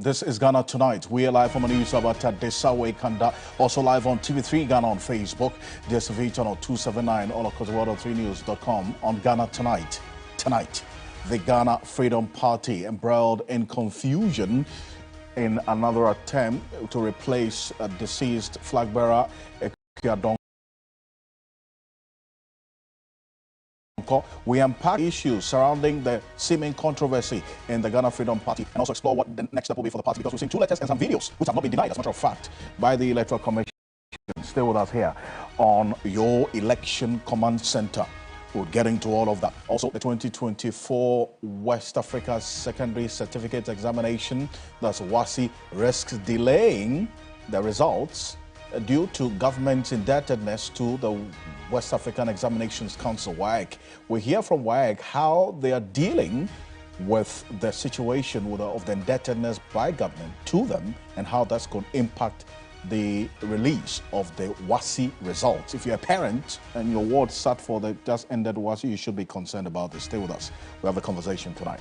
This is Ghana Tonight. We are live from the news about Desawe Kanda. Also live on TV3 Ghana on Facebook. DSTV channel 279, all across the world on 3news.com on Ghana Tonight. Tonight, the Ghana Freedom Party embroiled in confusion in another attempt to replace a deceased flag bearer, We unpack issues surrounding the seeming controversy in the Ghana Freedom Party and also explore what the next step will be for the party, because we've seen 2 letters and some videos which have not been denied, as a matter of fact, by the Electoral Commission. Stay with us here on your Election Command Center. We'll get into all of that. Also, the 2024 West Africa Secondary Certificate Examination, that's WASSCE, risks delaying the results due to government's indebtedness to the West African Examinations Council, WAEC. We hear from WAEC how they are dealing with the situation of the indebtedness by government to them and how that's going to impact the release of the WASSCE results. If you're a parent and your ward sat for the just ended WASSCE, you should be concerned about this. Stay with us. We have a conversation tonight.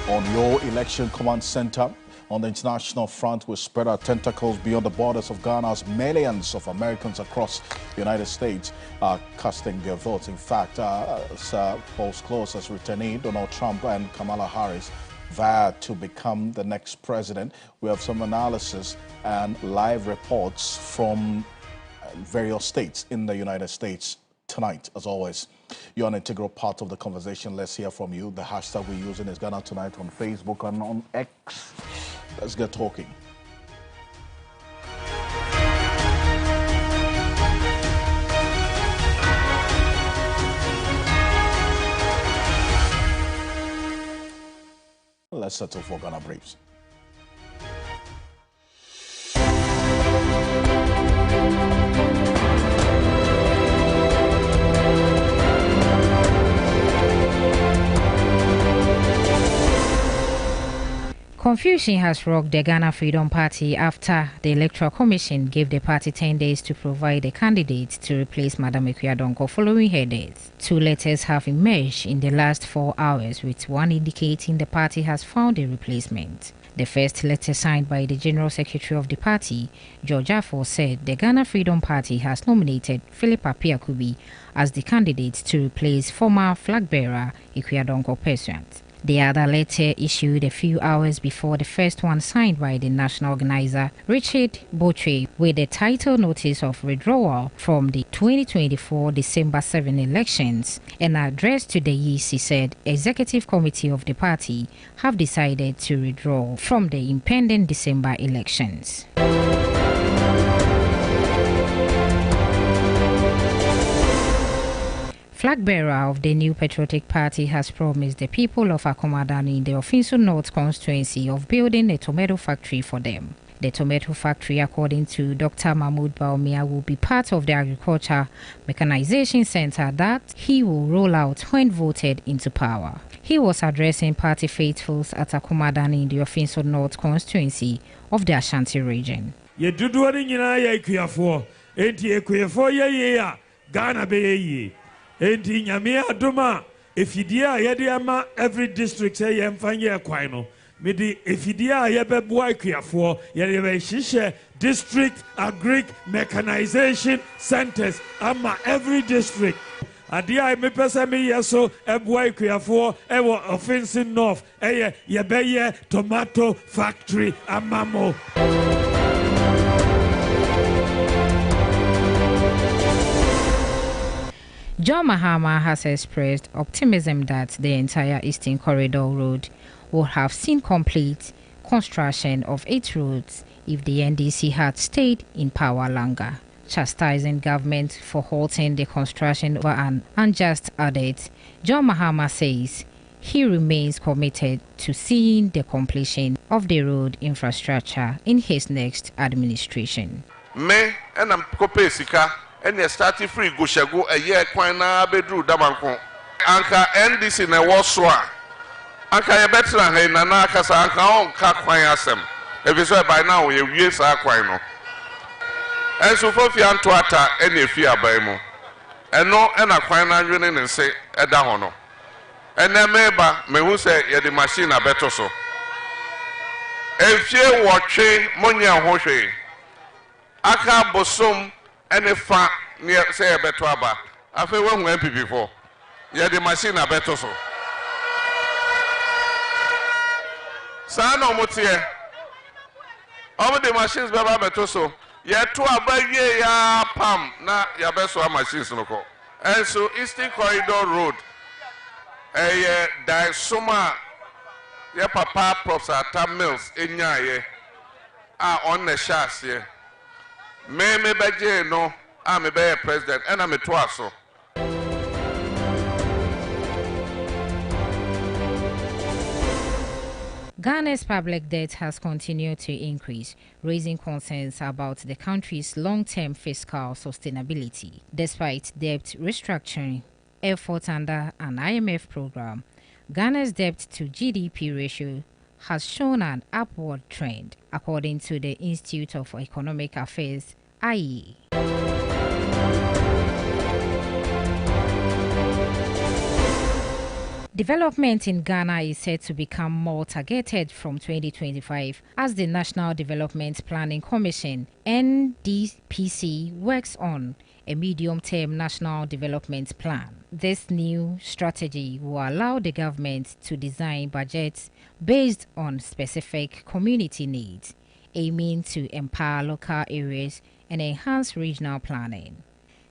On your Election Command Center, on the international front, we spread our tentacles beyond the borders of Ghana as millions of Americans across the United States are casting their votes. In fact, polls close as returnee Donald Trump and Kamala Harris vowed to become the next president. We have some analysis and live reports from various states in the United States tonight, as always. You're an integral part of the conversation. Let's hear from you. The hashtag we're using is Ghana Tonight on Facebook and on X. Let's get talking. Let's settle for Ghana Briefs. Confusion has rocked the Ghana Freedom Party after the Electoral Commission gave the party 10 days to provide a candidate to replace Madam Ekuadonko following her death. 2 letters have emerged in the last 4 hours, with one indicating the party has found a replacement. The first letter, signed by the General Secretary of the party, George Afo, said the Ghana Freedom Party has nominated Philip Apiakubi as the candidate to replace former flag bearer Ekuadonko Pursuant. The other letter, issued a few hours before the first one, signed by the national organizer Richard Botre, with the title Notice of Withdrawal from the 2024 December 7 elections, and addressed to the WAEC, said Executive Committee of the party have decided to withdraw from the impending December elections. Flag bearer of the New Patriotic Party has promised the people of Akomadani in the Ofinso North constituency of building a tomato factory for them. The tomato factory, according to Dr. Mahmoud Baumia, will be part of the Agriculture Mechanization Center that he will roll out when voted into power. He was addressing party faithfuls at Akomadani in the Ofinso North constituency of the Ashanti region. Enti nyame adoma efidia yede ama every district say yemfanye kwan no mede efidia yebeboa akuafo yede be hihye district agric mechanization centers ama every district ade ai me pesa me yeso eboa akuafo ewo Ofinso North yebeye tomato factory amamo. John Mahama has expressed optimism that the entire Eastern Corridor Road will have seen complete construction of 8 roads if the NDC had stayed in power longer. Chastising government for halting the construction over an unjust audit, John Mahama says he remains committed to seeing the completion of the road infrastructure in his next administration. Me and I'm Kopesika. And they started free go shago a year quina bedru damanko. Anka NDC na waswa. Anka ya betra he na na kasa anka on ka kwan asem. If so by now we wie sa kwan no. And so for fi anto ata e na fi abai mu. ɛno ɛna kwan na adwene ne nse ɛda hɔ no ɛnɛ meba mehu sɛ yɛde machine abɛto so efie wɔtwe monya ho hwee aka bosom ɛne fa ne sɛ yɛbɛto aba afei wahu MPP fo yɛde machine abɛto so saa na ɔmoteɛ ɔmode machines bɛba abɛto so yɛto aba wie ya pam na yɛbɛsoa machines no kɔ ɛnso Eastern Corridor Road ɛyɛ daesoma yɛ papa Professor Mills enyaayɛ a ɔn na hyɛ aseɛ me bɛgye no a me bɛyɛ president ɛna me to aso. Ghana's public debt has continued to increase, raising concerns about the country's long-term fiscal sustainability. Despite debt restructuring efforts under an IMF program, Ghana's debt to GDP ratio has shown an upward trend, according to the Institute of Economic Affairs, IE. Development in Ghana is set to become more targeted from 2025 as the National Development Planning Commission (NDPC) works on a medium-term national development plan. This new strategy will allow the government to design budgets based on specific community needs, aiming to empower local areas and enhance regional planning.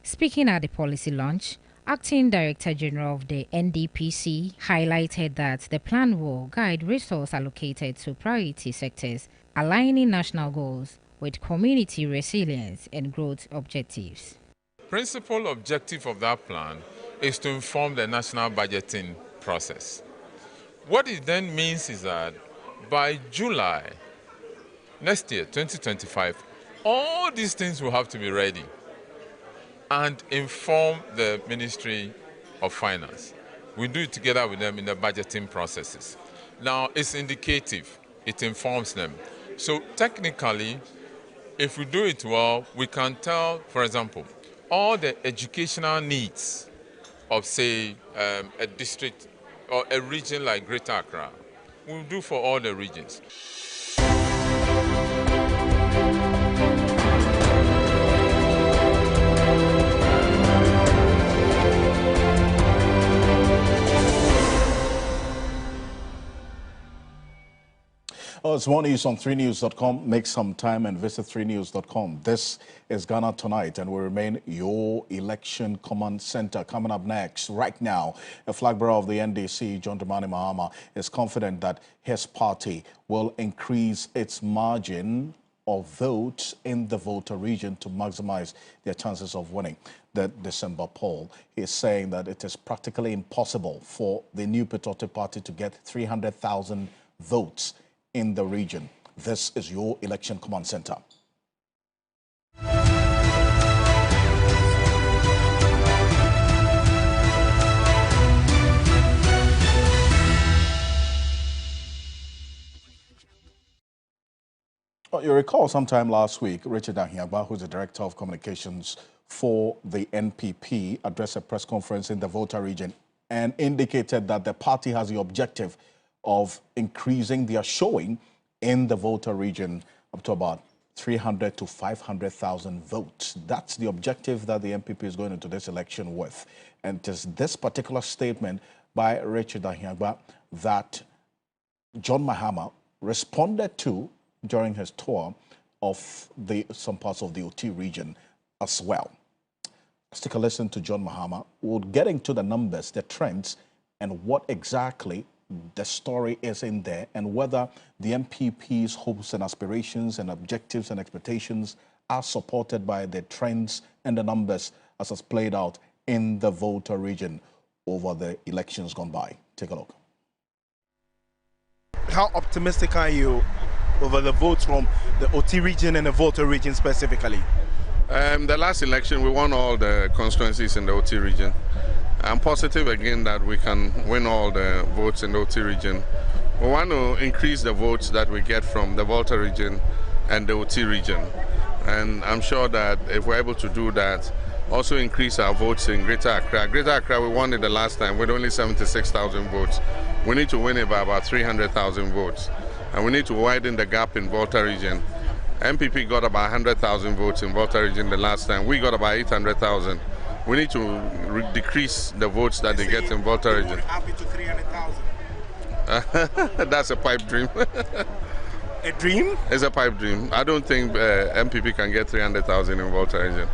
Speaking at the policy launch, Acting Director General of the NDPC highlighted that the plan will guide resources allocated to priority sectors, aligning national goals with community resilience and growth objectives. Principal objective of that plan is to inform the national budgeting process. What it then means is that by July next year, 2025, all these things will have to be ready and inform the Ministry of Finance. We do it together with them in the budgeting processes. Now, it's indicative. It informs them. So technically, if we do it well, we can tell, for example, all the educational needs of, say, a district or a region like Greater Accra. We'll do for all the regions. Oh, it's more news on 3news.com. Make some time and visit 3news.com. This is Ghana Tonight, and we remain your election command center. Coming up next, right now, a flag bearer of the NDC, John Dramani Mahama, is confident that his party will increase its margin of votes in the Volta region to maximize their chances of winning the December poll. He is saying that it is practically impossible for the New Patriotic Party to get 300,000 votes in the region. This is your election command center. You recall sometime last week, Richard Ahiagba, who's the Director of Communications for the NPP, addressed a press conference in the Volta region and indicated that the party has the objective of increasing their showing in the Volta region up to about 300 to 500,000 votes. That's the objective that the NPP is going into this election with. And it is this particular statement by Richard Ahiagba that John Mahama responded to during his tour of some parts of the OT region as well. Let's take a listen to John Mahama. We'll get into the numbers, the trends, and what exactly the story is in there, and whether the MPP's hopes and aspirations and objectives and expectations are supported by the trends and the numbers as has played out in the Volta region over the elections gone by. Take a look. How optimistic are you over the votes from the OT region and the Volta region specifically? The last election, we won all the constituencies in the OT region. I'm positive again that we can win all the votes in the OT region. We want to increase the votes that we get from the Volta region and the OT region. And I'm sure that if we're able to do that, also increase our votes in Greater Accra. Greater Accra, we won it the last time with only 76,000 votes. We need to win it by about 300,000 votes. And we need to widen the gap in Volta region. MPP got about 100,000 votes in Volta region the last time. We got about 800,000. We need to decrease the votes that they get in Volta region. Up to 300,000. That's a pipe dream. A dream? It's a pipe dream. I don't think MPP can get 300,000 in Volta region.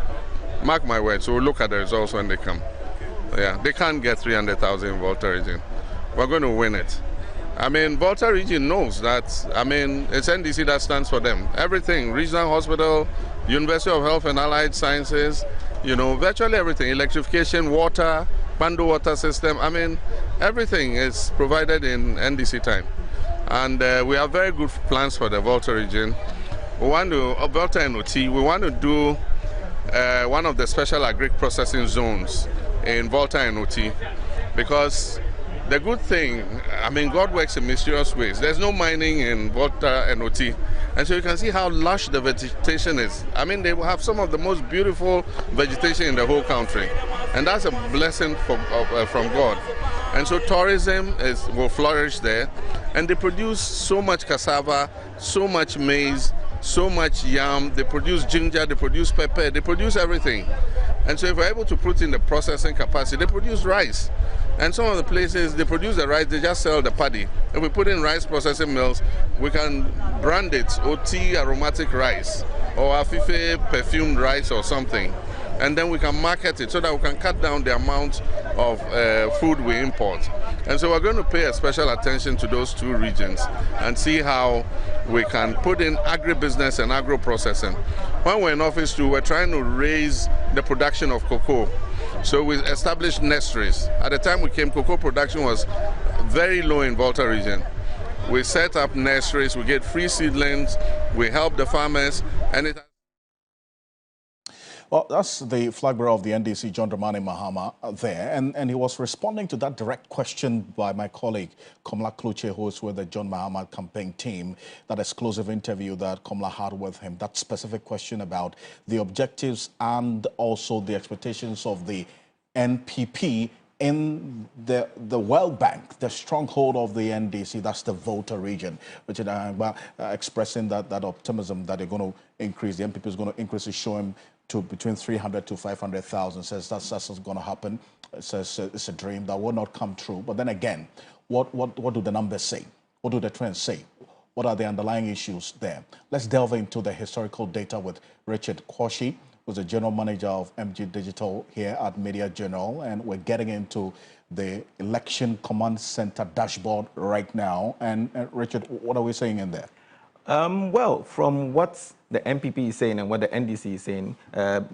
Mark my words, we'll look at the results when they come. Yeah, they can't get 300,000 in Volta region. We're going to win it. I mean, Volta region knows that, I mean, it's NDC that stands for them. Everything, regional hospital, University of Health and Allied Sciences, you know, virtually everything, electrification, water, Bando water system, I mean, everything is provided in NDC time. And we have very good plans for the Volta region. We want to, Volta and OT, we want to do one of the special agri processing zones in Volta and OT, because the good thing, I mean, God works in mysterious ways. There's no mining in Volta and OT, and so you can see how lush the vegetation is. I mean, they will have some of the most beautiful vegetation in the whole country, and that's a blessing from God. And so tourism will flourish there, and they produce so much cassava, so much maize, so much yam, they produce ginger, they produce pepper, they produce everything. And so if we're able to put in the processing capacity, they produce rice. And some of the places, they produce the rice, they just sell the paddy. If we put in rice processing mills, we can brand it OT aromatic rice or Afife perfumed rice or something. And then we can market it so that we can cut down the amount of food we import. And so we're going to pay a special attention to those two regions and see how we can put in agribusiness and agro-processing. When we're in office too, we're trying to raise the production of cocoa. So we established nurseries. At the time we came, cocoa production was very low in Volta region. We set up nurseries, we get free seedlings, we help the farmers, and it. Well, that's the flag bearer of the NDC, John Dramani Mahama, there, and he was responding to that direct question by my colleague, Komla Kluche, who is with the John Mahama campaign team, that exclusive interview that Komla had with him, that specific question about the objectives and also the expectations of the NPP in the World Bank, the stronghold of the NDC, that's the Volta region, which is expressing that optimism that they're going to increase, the NPP is going to increase, is showing to between 300 to 500,000, says that's going to happen. It says it's a dream that will not come true. But then again, what do the numbers say? What do the trends say? What are the underlying issues there? Let's delve into the historical data with Richard Kwashi, who's the general manager of MG Digital here at Media Journal, and we're getting into the election command center dashboard right now. And Richard, what are we saying in there? Well, from what the MPP is saying and what the NDC is saying,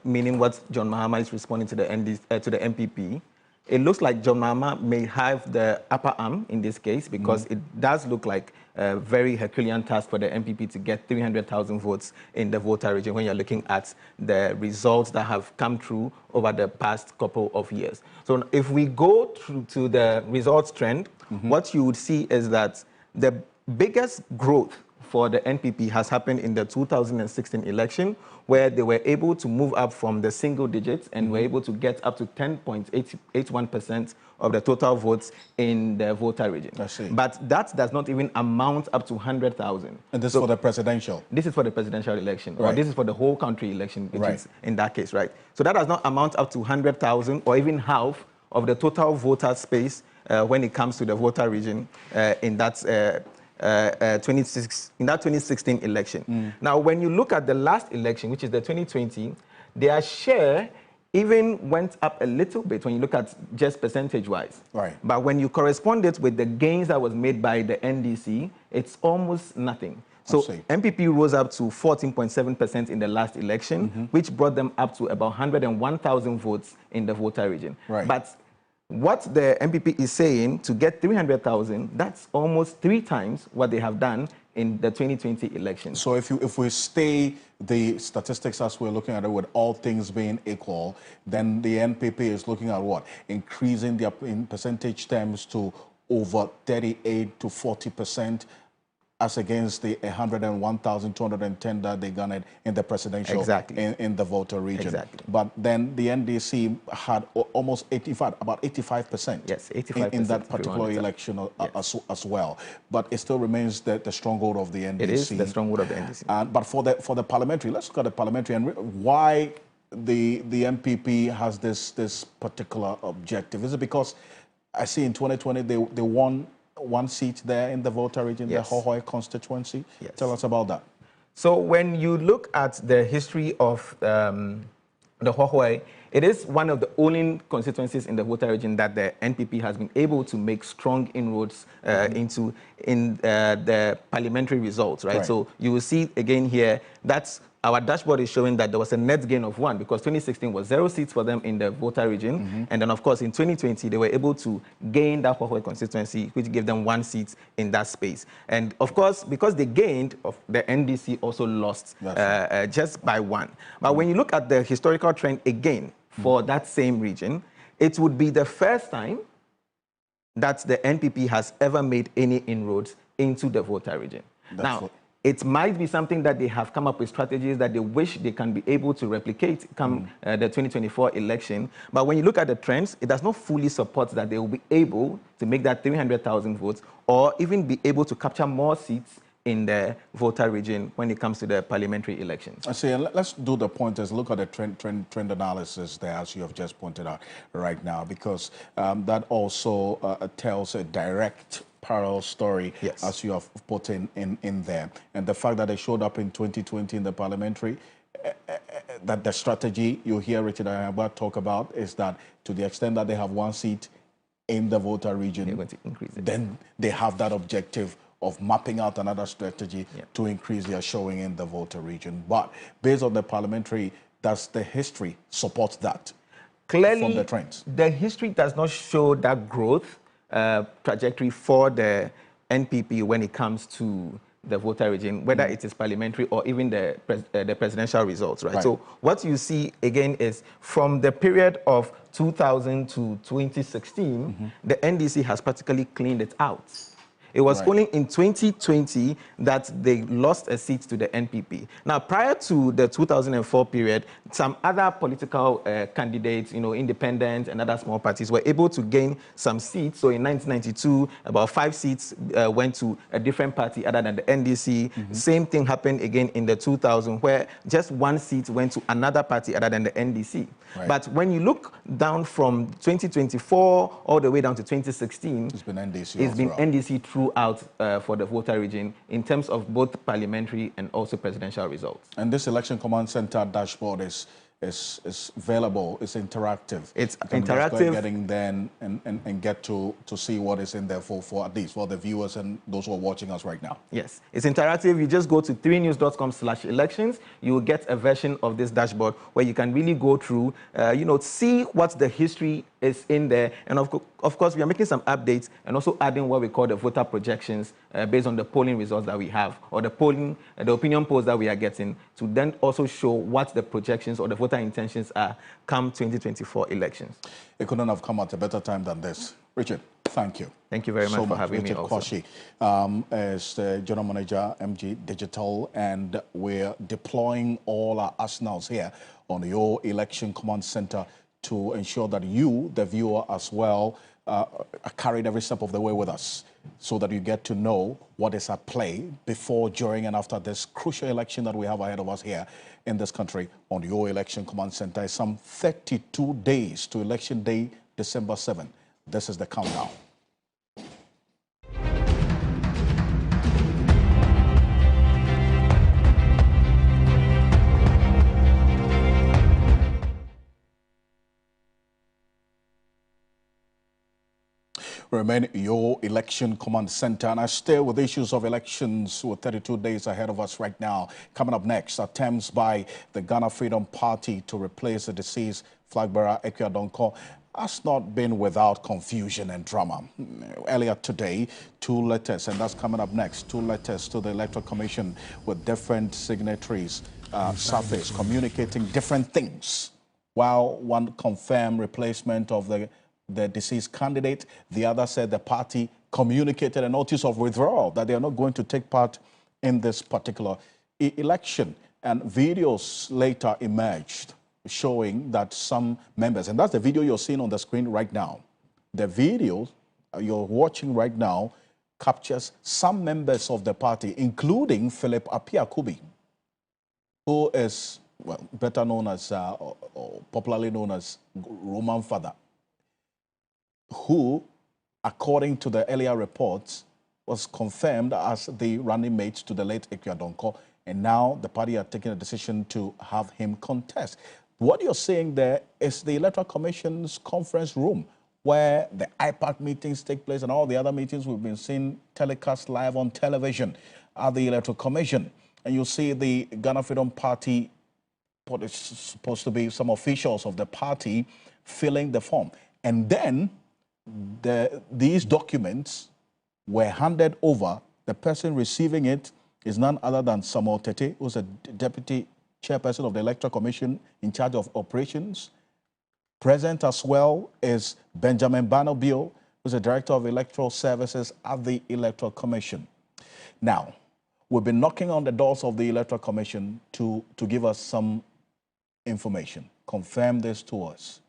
meaning what John Mahama is responding to the MPP, it looks like John Mahama may have the upper arm in this case, because it does look like a very Herculean task for the MPP to get 300,000 votes in the Volta region when you're looking at the results that have come through over the past couple of years. So if we go through to the results trend, what you would see is that the biggest growth for the NPP has happened in the 2016 election, where they were able to move up from the single digits and were able to get up to 10.81% of the total votes in the Volta region. I see. But that does not even amount up to 100,000. And this is for the presidential? This is for the presidential election, right. Or this is for the whole country election, which right. is in that case, right? So that does not amount up to 100,000 or even half of the total voter space when it comes to the Volta region in that 2016 election. Now, when you look at the last election, which is the 2020, their share even went up a little bit when you look at just percentage-wise. Right. But when you correspond it with the gains that was made by the NDC, it's almost nothing. So MPP rose up to 14.7% in the last election, which brought them up to about 101,000 votes in the Volta region. Right. But what the MPP is saying, to get 300,000, that's almost 3 times what they have done in the 2020 election. So if we stay the statistics as we're looking at it, with all things being equal, then the NPP is looking at what? Increasing their, in percentage terms, to over 38 to 40%. as against the 101,210 that they garnered in the presidential, in the Volta region. Exactly. But then the NDC had almost 85%. Yes, 85% in that particular election as well. But it still remains the stronghold of the NDC. It is the stronghold of the NDC. But for the parliamentary, let's look at the parliamentary and why the MPP has this particular objective. Is it because I see in 2020 they won one seat there in the Volta region, the Hohoe constituency? Tell us about that. So when you look at the history of the Hohoe, it is one of the only constituencies in the Volta region that the NPP has been able to make strong inroads into the parliamentary results, right? So you will see again here, that's our dashboard is showing that there was a net gain of 1 because 2016 was 0 seats for them in the Volta region. And then, of course, in 2020, they were able to gain that Hohoe constituency, which gave them 1 seat in that space. And, of course, because they gained, the NDC also lost just by 1. But when you look at the historical trend again for that same region, it would be the first time that the NPP has ever made any inroads into the Volta region. Now, it might be something that they have come up with strategies that they wish they can be able to replicate come the 2024 election. But when you look at the trends, it does not fully support that they will be able to make that 300,000 votes or even be able to capture more seats in the Volta region when it comes to the parliamentary elections. I see. Let's do the pointers. Look at the trend analysis there, as you have just pointed out right now, because that also tells a direct parallel story, as you have put in there. And the fact that they showed up in 2020 in the parliamentary, that the strategy you hear Richard Ayaba talk about is that to the extent that they have 1 seat in the Volta region, they're going to increase it. Then they have that objective of mapping out another strategy to increase their showing in the Volta region. But based on the parliamentary, does the history support that? Clearly, from the trends? The history does not show that growth trajectory for the NPP when it comes to the Volta region, whether it is parliamentary or even the presidential results, right? So what you see again is from the period of 2000 to 2016, the NDC has practically cleaned it out. It was only in 2020 that they lost a seat to the NPP. Now, prior to the 2004 period, some other political candidates, independent and other small parties were able to gain some seats. So in 1992, about 5 seats went to a different party other than the NDC. Same thing happened again in the 2000, where just 1 seat went to another party other than the NDC. But when you look down from 2024 all the way down to 2016, it's been NDC. It's been NDC throughout for the Volta region in terms of both parliamentary and also presidential results. And this Election Command Center dashboard is available. It's interactive. It's you can interactive. Get in there and get to see what is in there for at least for the viewers and those who are watching us right now. Yes, it's interactive. You just go to 3news.com/elections. You will get a version of this dashboard where you can really go through, see what the history is in there. And of course, we are making some updates and also adding what we call the voter projections based on the polling results that we have, or the opinion polls that we are getting, to then also show what the projections or the voter intentions are come 2024 elections. It couldn't have come at a better time than this. Richard, thank you. Thank you very much for having me also. Richard Koshi is the General Manager, MG Digital, and we're deploying all our arsenals here on your Election Command Center to ensure that you, the viewer as well, are carried every step of the way with us, so that you get to know what is at play before, during, and after this crucial election that we have ahead of us here in this country on your Election Command Center. It's some 32 days to Election Day, December 7. This is the countdown. Remain your Election Command Center, and I stay with issues of elections with 32 days ahead of us right now. Coming up next, attempts by the Ghana Freedom Party to replace the deceased flag bearer Ekua Donkor has not been without confusion and drama. Earlier today, 2 letters, and that's coming up next, 2 letters to the Electoral Commission with different signatories surfaced, communicating different things. While one confirmed replacement of the deceased candidate, the other said the party communicated a notice of withdrawal that they are not going to take part in this particular election. And videos later emerged showing that some members, and that's the video you're seeing on the screen right now. The video you're watching right now captures some members of the party, including Philip Apiakubi, who is, well, better known as, or popularly known as Roman Father, who, according to the earlier reports, was confirmed as the running mate to the late Equiadonko, and now the party are taking a decision to have him contest. What you're seeing there is the Electoral Commission's conference room, where the IPAC meetings take place and all the other meetings we've been seeing telecast live on television at the Electoral Commission. And you'll see the Ghana Freedom Party, what is supposed to be some officials of the party, filling the form. And then these documents were handed over. The person receiving it is none other than Samuel Tete, who's a deputy chairperson of the Electoral Commission in charge of operations. Present as well is Benjamin Banobio, who's the director of electoral services at the Electoral Commission. Now, we've been knocking on the doors of the Electoral Commission to give us some information, confirm this to us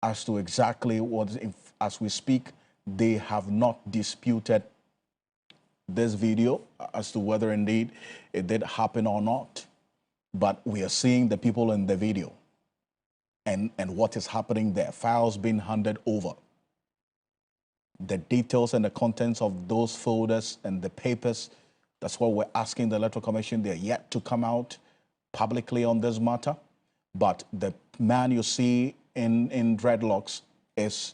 as to exactly what, as we speak, they have not disputed this video as to whether indeed it did happen or not. But we are seeing the people in the video and what is happening there, files being handed over. The details and the contents of those folders and the papers, that's what we're asking the Electoral Commission. They're yet to come out publicly on this matter. But the man you see in dreadlocks is,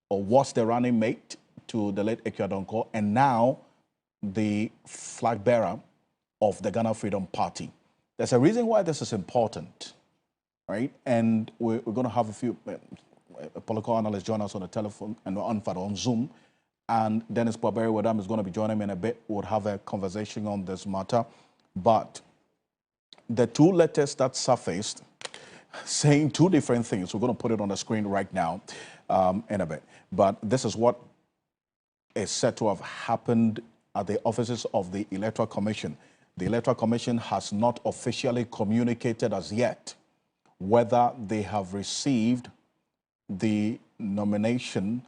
or was the running mate to the late Equiadonko, and now the flag bearer of the Ghana Freedom Party. There's a reason why this is important, right? And we're going to have a few political analysts join us on the telephone and on Zoom. And Dennis Kwaberi Wadam is going to be joining me in a bit. We'll have a conversation on this matter. But the two letters that surfaced saying two different things, we're going to put it on the screen right now in a bit. But this is what is said to have happened at the offices of the Electoral Commission. The Electoral Commission has not officially communicated as yet whether they have received the nomination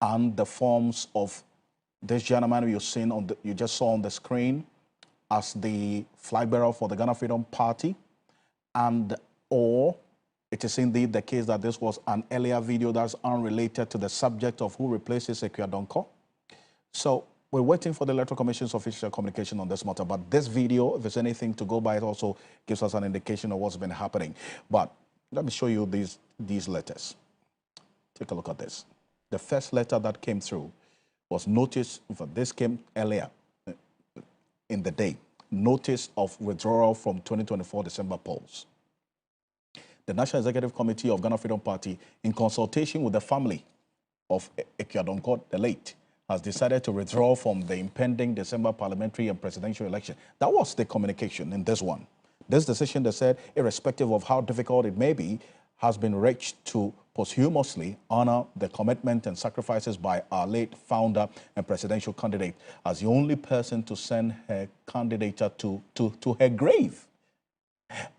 and the forms of this gentleman you just saw on the screen as the flag bearer for the Ghana Freedom Party, and or it is indeed the case that this was an earlier video that's unrelated to the subject of who replaces Equiadonko. So we're waiting for the Electoral Commission's official communication on this matter. But this video, if there's anything to go by, it also gives us an indication of what's been happening. But let me show you these letters. Take a look at this. The first letter that came through was notice, this came earlier in the day, notice of withdrawal from 2024 December polls. The National Executive Committee of Ghana Freedom Party, in consultation with the family of Equiadonko, the late, has decided to withdraw from the impending December parliamentary and presidential election. That was the communication in this one. This decision, they said, irrespective of how difficult it may be, has been reached to posthumously honor the commitment and sacrifices by our late founder and presidential candidate as the only person to send her candidature to her grave.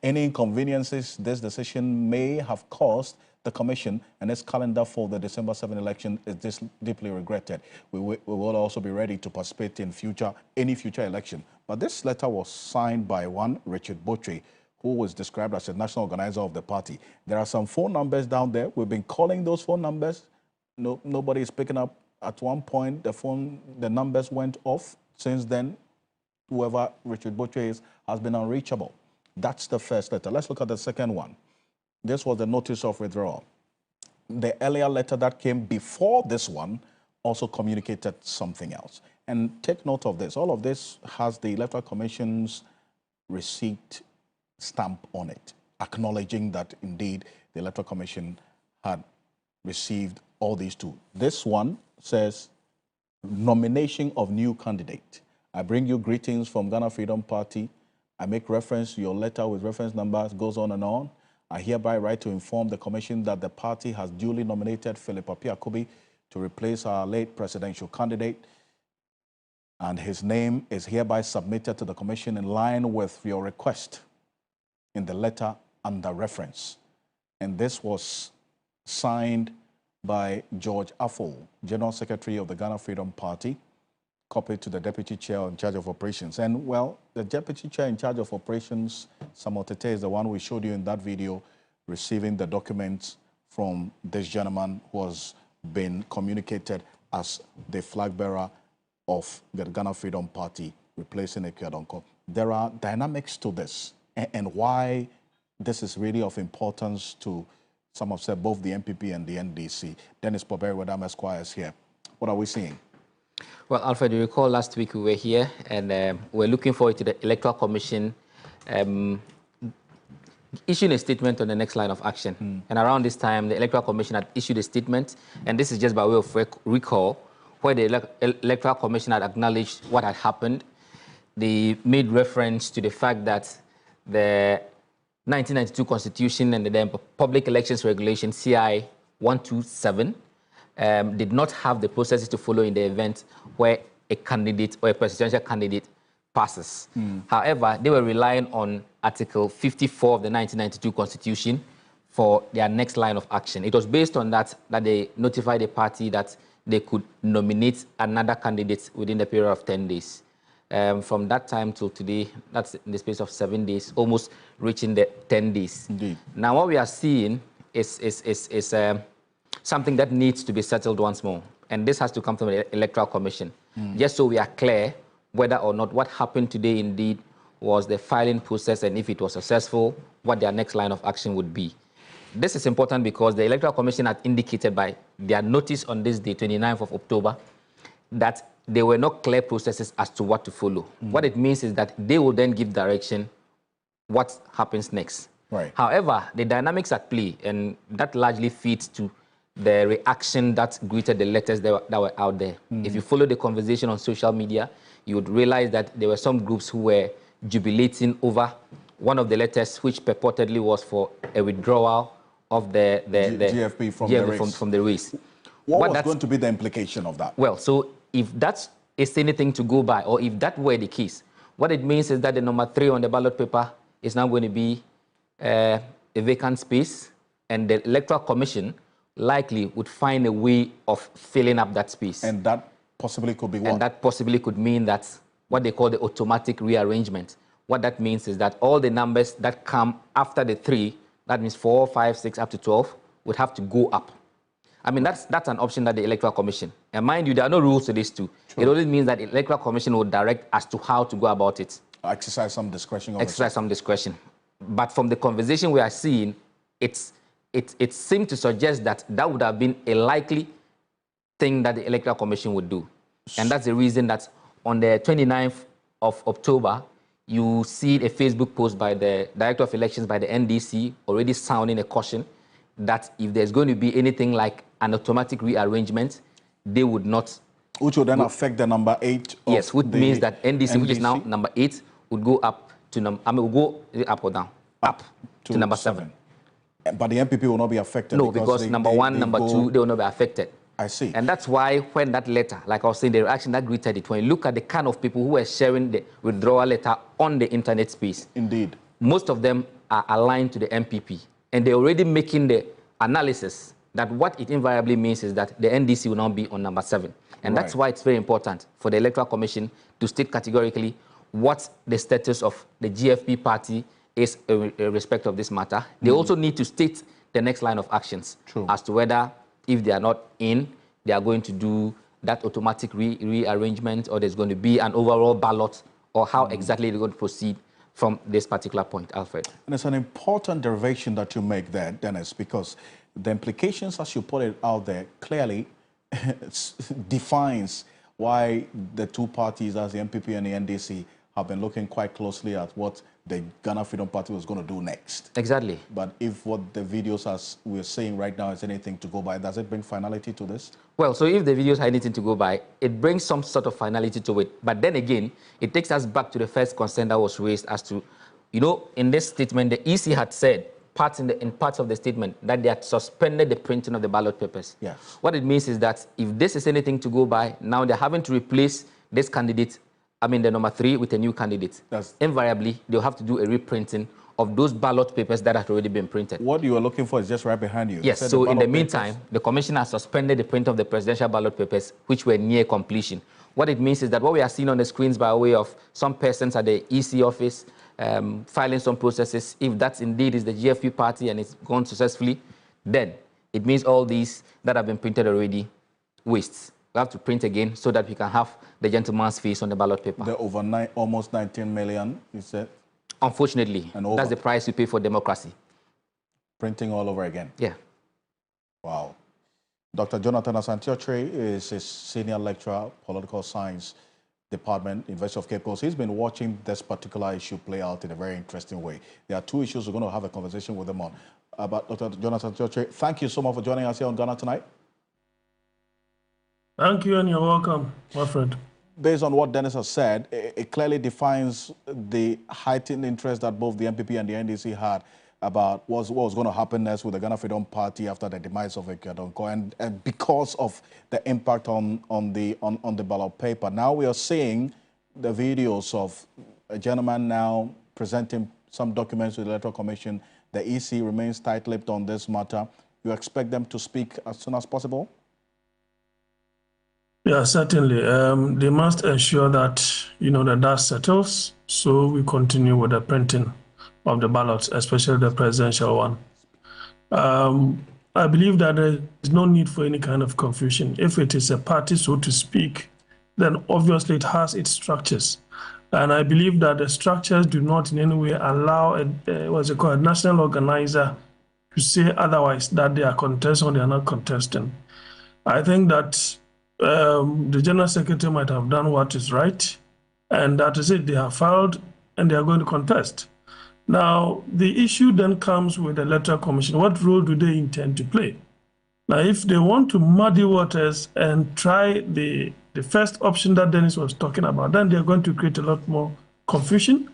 Any inconveniences this decision may have caused the Commission and its calendar for the December 7 election is deeply regretted. We will also be ready to participate in any future election. But this letter was signed by one Richard Botry, who was described as a national organizer of the party. There are some phone numbers down there. We've been calling those phone numbers. Nobody is picking up. At one point, the numbers went off. Since then, whoever Richard Botry is has been unreachable. That's the first letter. Let's look at the second one. This was the notice of withdrawal. The earlier letter that came before this one also communicated something else. And take note of this. All of this has the Electoral Commission's receipt stamp on it, acknowledging that indeed the Electoral Commission had received all these two. This one says, nomination of new candidate. I bring you greetings from Ghana Freedom Party. I make reference to your letter with reference numbers, goes on and on. I hereby write to inform the Commission that the party has duly nominated Philip Apiakubi to replace our late presidential candidate, and his name is hereby submitted to the commission in line with your request in the letter under reference. And this was signed by George Afful, General Secretary of the Ghana Freedom Party, copied to the Deputy Chair in charge of operations. And, well, the Deputy Chair in charge of operations, Samuel Tete, is the one we showed you in that video, receiving the documents from this gentleman who has been communicated as the flag bearer of the Ghana Freedom Party, replacing Ekuyadonko. There are dynamics to this, and why this is really of importance to, some have said, both the MPP and the NDC. Dennis Poberi, Madam Esquire, is here. What are we seeing? Well, Alfred, you recall last week we were here and we're looking forward to the Electoral Commission issuing a statement on the next line of action. And around this time, the Electoral Commission had issued a statement, and this is just by way of recall, where the Electoral Commission had acknowledged what had happened. They made reference to the fact that the 1992 Constitution and the Public Elections Regulation, CI 127, did not have the processes to follow in the event where a candidate or a presidential candidate passes. However, they were relying on Article 54 of the 1992 Constitution for their next line of action. It was based on that they notified the party that they could nominate another candidate within the period of 10 days. From that time till today, that's in the space of 7 days, almost reaching the 10 days. Indeed. Now, what we are seeing is something that needs to be settled once more. And this has to come from the Electoral Commission. Just so we are clear whether or not what happened today indeed was the filing process, and if it was successful, what their next line of action would be. This is important because the Electoral Commission had indicated by their notice on this day, 29th of October, that there were no clear processes as to what to follow. What it means is that they will then give direction what happens next. Right. However, the dynamics at play, and that largely feeds to the reaction that greeted the letters that were out there. If you follow the conversation on social media, you would realize that there were some groups who were jubilating over one of the letters, which purportedly was for a withdrawal of the GFP from the race. From the race. What was going to be the implication of that? Well, so if that is anything to go by, or if that were the case, what it means is that the number 3 on the ballot paper is now going to be a vacant space, and the Electoral Commission likely would find a way of filling up that space. And that possibly could be what? And that possibly could mean that what they call the automatic rearrangement. What that means is that all the numbers that come after the 3, that means 4, 5, 6, up to 12, would have to go up. I mean, that's an option that the Electoral Commission, and mind you, there are no rules to this too. True. It only means that the Electoral Commission will direct as to how to go about it. Exercise some discretion. Exercise some discretion. But from the conversation we are seeing, it seemed to suggest that that would have been a likely thing that the Electoral Commission would do. And that's the reason that on the 29th of October, you see a Facebook post by the Director of Elections by the NDC already sounding a caution that if there's going to be anything like an automatic rearrangement, they would not. Which would then affect the number 8. Yes, which means that NDC, which is now number 8, would go up to will go up or down? Up to number 7. But the MPP will not be affected. No, because number 1, number 2, they will not be affected. I see. And that's why when that letter, like I was saying, the reaction that greeted it, when you look at the kind of people who were sharing the withdrawal letter on the internet space, indeed, most of them are aligned to the MPP. And they're already making the analysis that what it invariably means is that the NDC will now be on number 7. And that's why it's very important for the Electoral Commission to state categorically what the status of the GFP party is in respect of this matter. They also need to state the next line of actions as to whether, if they are not in, they are going to do that automatic rearrangement, or there's going to be an overall ballot, or how exactly they're going to proceed from this particular point, Alfred. And it's an important derivation that you make there, Dennis, because the implications, as you put it out there, clearly defines why the two parties, as the MPP and the NDC, have been looking quite closely at what the Ghana Freedom Party was going to do next. Exactly. But if what the videos, as we're saying right now, is anything to go by, does it bring finality to this? Well, so if the videos are anything to go by, it brings some sort of finality to it. But then again, it takes us back to the first concern that was raised as to, you know, in this statement, the EC had said in parts of the statement that they had suspended the printing of the ballot papers. Yes. What it means is that if this is anything to go by, now they're having to replace this candidate, the number 3, with a new candidate. Invariably, they'll have to do a reprinting of those ballot papers that had already been printed. What you are looking for is just right behind you. Yes, so in the meantime, the commission has suspended the print of the presidential ballot papers, which were near completion. What it means is that what we are seeing on the screens by way of some persons at the EC office filing some processes, if that indeed is the GFP party and it's gone successfully, then it means all these that have been printed already wastes. We have to print again so that we can have the gentleman's face on the ballot paper. The almost 19 million, you said? Unfortunately, that's the price you pay for democracy. Printing all over again? Yeah. Wow. Dr. Jonathan Asantiotre is a senior lecturer, political science department, University of Cape Coast. He's been watching this particular issue play out in a very interesting way. There are 2 issues we're going to have a conversation with him on. But Dr. Jonathan Asantiotre, thank you so much for joining us here on Ghana Tonight. Thank you, and you're welcome, my friend. Based on what Dennis has said, it clearly defines the heightened interest that both the MPP and the NDC had about what was going to happen next with the Ghana Freedom Party after the demise of Ekadonko, and because of the impact on the ballot paper. Now we are seeing the videos of a gentleman now presenting some documents to the Electoral Commission. The EC remains tight-lipped on this matter. You expect them to speak as soon as possible? Yeah, certainly. They must ensure that, the dust settles, so we continue with the printing of the ballots, especially the presidential one. I believe that there is no need for any kind of confusion. If it is a party, so to speak, then obviously it has its structures. And I believe that the structures do not in any way allow a national organizer to say otherwise, that they are contesting or they are not contesting. I think that the General Secretary might have done what is right, and that is it. They have filed and they are going to contest. Now, the issue then comes with the Electoral Commission. What role do they intend to play? Now, if they want to muddy waters and try the first option that Dennis was talking about, then they're going to create a lot more confusion.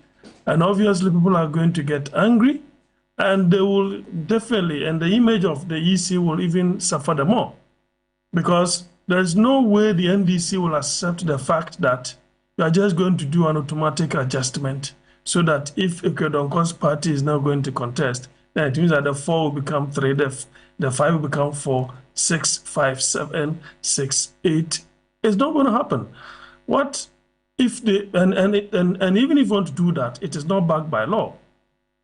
And obviously, people are going to get angry, and they will definitely, and the image of the EC will even suffer the more. Because there's no way the NDC will accept the fact that you are just going to do an automatic adjustment so that if Ekadonko's party is now going to contest, then it means that the 4 will become 3, the 5 will become 4, 6, 5, 7, 6, 8. It's not going to happen. What if they, and even if you want to do that, it is not backed by law.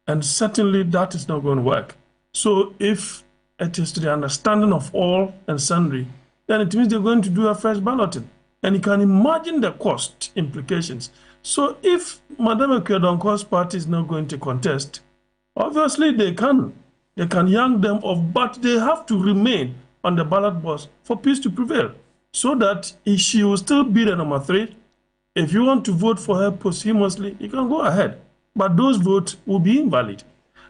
And certainly that is not going to work. So if it is to the understanding of all and sundry, then it means they're going to do a fresh balloting. And you can imagine the cost implications. So if Madam Ekadonko's party is not going to contest, obviously they can yank them off, but they have to remain on the ballot box for peace to prevail, so that she will still be the number 3. If you want to vote for her posthumously, you can go ahead, but those votes will be invalid.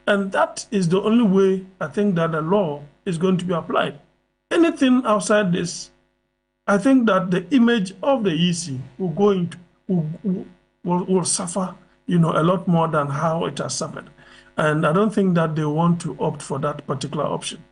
And that is the only way I think that the law is going to be applied. Anything outside this, I think that the image of the EC will go into will suffer, a lot more than how it has suffered. And I don't think that they want to opt for that particular option.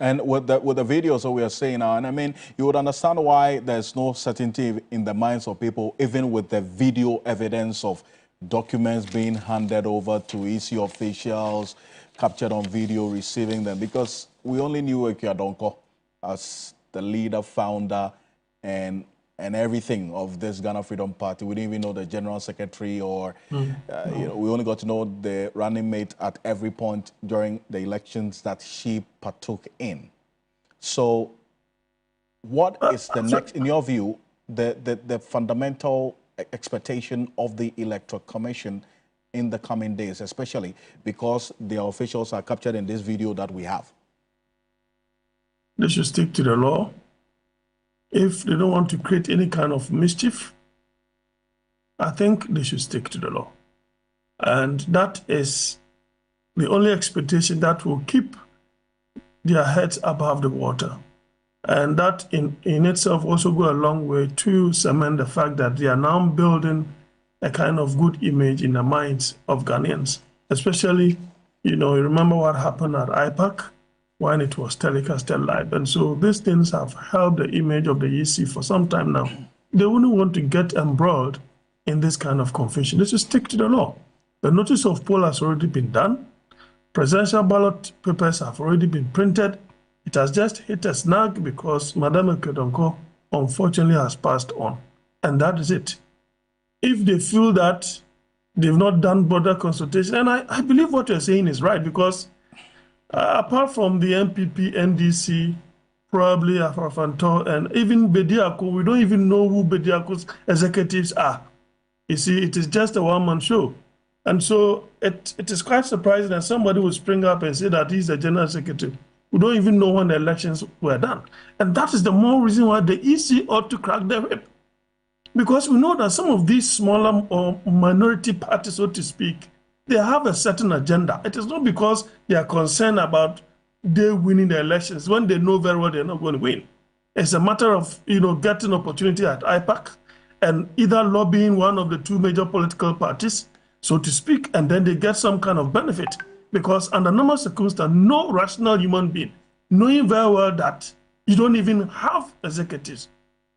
And with the videos that we are seeing now, and I mean, you would understand why there's no certainty in the minds of people, even with the video evidence of documents being handed over to EC officials, captured on video, receiving them, because we only knew Ekadonko as the leader, founder, and everything of this Ghana Freedom Party. We didn't even know the general secretary, or we only got to know the running mate at every point during the elections that she partook in. So what is the next, in your view, the fundamental expectation of the Electoral Commission in the coming days, especially because their officials are captured in this video that we have? They should stick to the law. If they don't want to create any kind of mischief, I think they should stick to the law. And that is the only expectation that will keep their heads above the water. And that in itself also go a long way to cement the fact that they are now building a kind of good image in the minds of Ghanaians, especially You remember what happened at IPAC when it was telecasted live. And so these things have helped the image of the EC for some time now. They wouldn't want to get embroiled in this kind of confusion. They should stick to the law. The notice of poll has already been done. Presidential ballot papers have already been printed. It has just hit a snag because Madame Okedonko unfortunately has passed on. And that is it. If they feel that they've not done border consultation, and I believe what you're saying is right, because apart from the MPP, NDC, probably Afafanto, and even Bediako, we don't even know who Bediako's executives are. You see, it is just a one-man show. And so it is quite surprising that somebody would spring up and say that he's the general secretary. We don't even know when the elections were done. And that is the more reason why the EC ought to crack their whip. Because we know that some of these smaller or minority parties, so to speak, they have a certain agenda. It is not because they are concerned about they winning the elections when they know very well they're not going to win. It's a matter of, getting opportunity at IPAC and either lobbying one of the two major political parties, so to speak, and then they get some kind of benefit. Because under normal circumstances, no rational human being, knowing very well that you don't even have executives,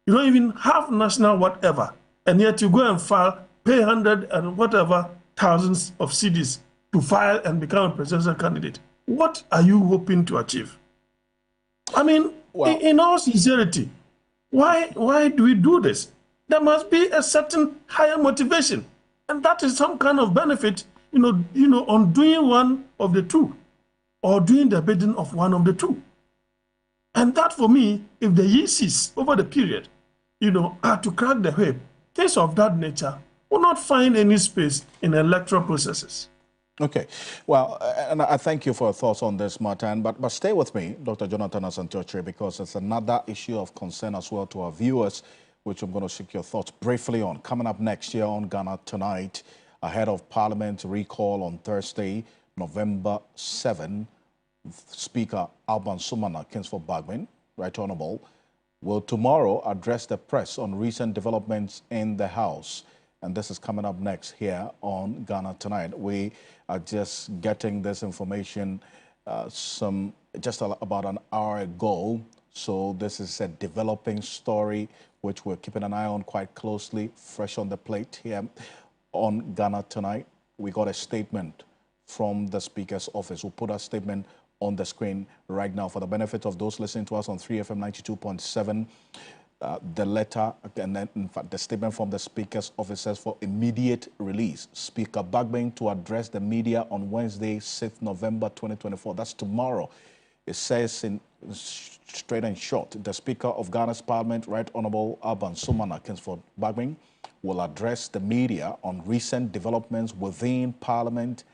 you don't even have national whatever, and yet you go and file, pay 100 and whatever thousands of CDs to file and become a presidential candidate. What are you hoping to achieve? I mean, well, in all sincerity, why do we do this? There must be a certain higher motivation, and that is some kind of benefit, on doing one of the two, or doing the bidding of one of the two. And that, for me, if the ECs over the period, are to crack the whip, things of that nature will not find any space in electoral processes. Okay. Well, and I thank you for your thoughts on this, Martin, but stay with me, Dr. Jonathan Asantewotwe, because it's another issue of concern as well to our viewers, which I'm going to seek your thoughts briefly on. Coming up next year on Ghana Tonight, ahead of Parliament recall on Thursday, November 7, Speaker Alban Sumana Kingsford Bagman, Right Honourable, will tomorrow address the press on recent developments in the House. And this is coming up next here on Ghana Tonight. We are just getting this information just about an hour ago. So this is a developing story which we're keeping an eye on quite closely, fresh on the plate here on Ghana Tonight. We got a statement from the Speaker's office. We'll put a statement on the screen right now for the benefit of those listening to us on 3FM 92.7. The letter, and then in fact the statement from the Speaker's office says for immediate release. Speaker Bagman to address the media on Wednesday, 6th November 2024. That's tomorrow. It says in straight and short, the Speaker of Ghana's Parliament, Right Honourable Alban Sumana Kingsford Bagman, will address the media on recent developments within Parliament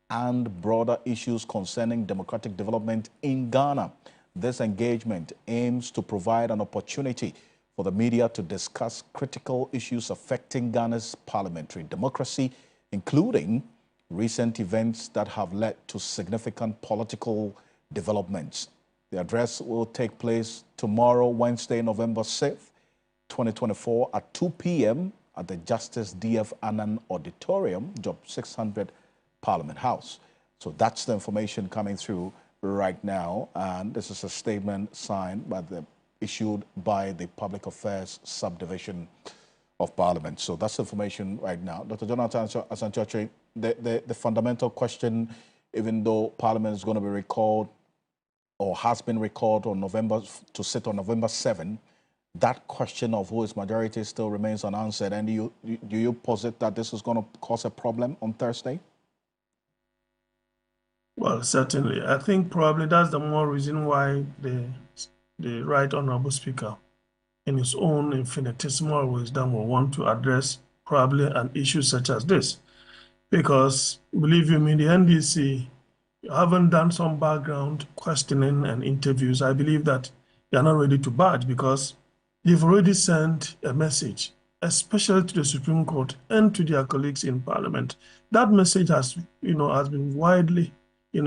and broader issues concerning democratic development in Ghana. This engagement aims to provide an opportunity for the media to discuss critical issues affecting Ghana's parliamentary democracy, including recent events that have led to significant political developments. The address will take place tomorrow, Wednesday, November 6th, 2024 at 2 p.m. at the Justice D.F. Annan Auditorium, Job 600, Parliament House. So that's the information coming through right now, and this is a statement issued by the Public Affairs Subdivision of Parliament. So that's information right now. Dr. Jonathan Asantewotwe, the fundamental question, even though Parliament is going to be recalled or has been recalled on to sit on November 7, that question of who is majority still remains unanswered. And do you posit that this is going to cause a problem on Thursday? Well, certainly. I think probably that's the more reason why the Right Honourable Speaker, in his own infinitesimal wisdom, will want to address probably an issue such as this. Because, believe you me, the NDC haven't done some background questioning and interviews. I believe that they are not ready to budge because they've already sent a message, especially to the Supreme Court and to their colleagues in Parliament. That message has been widely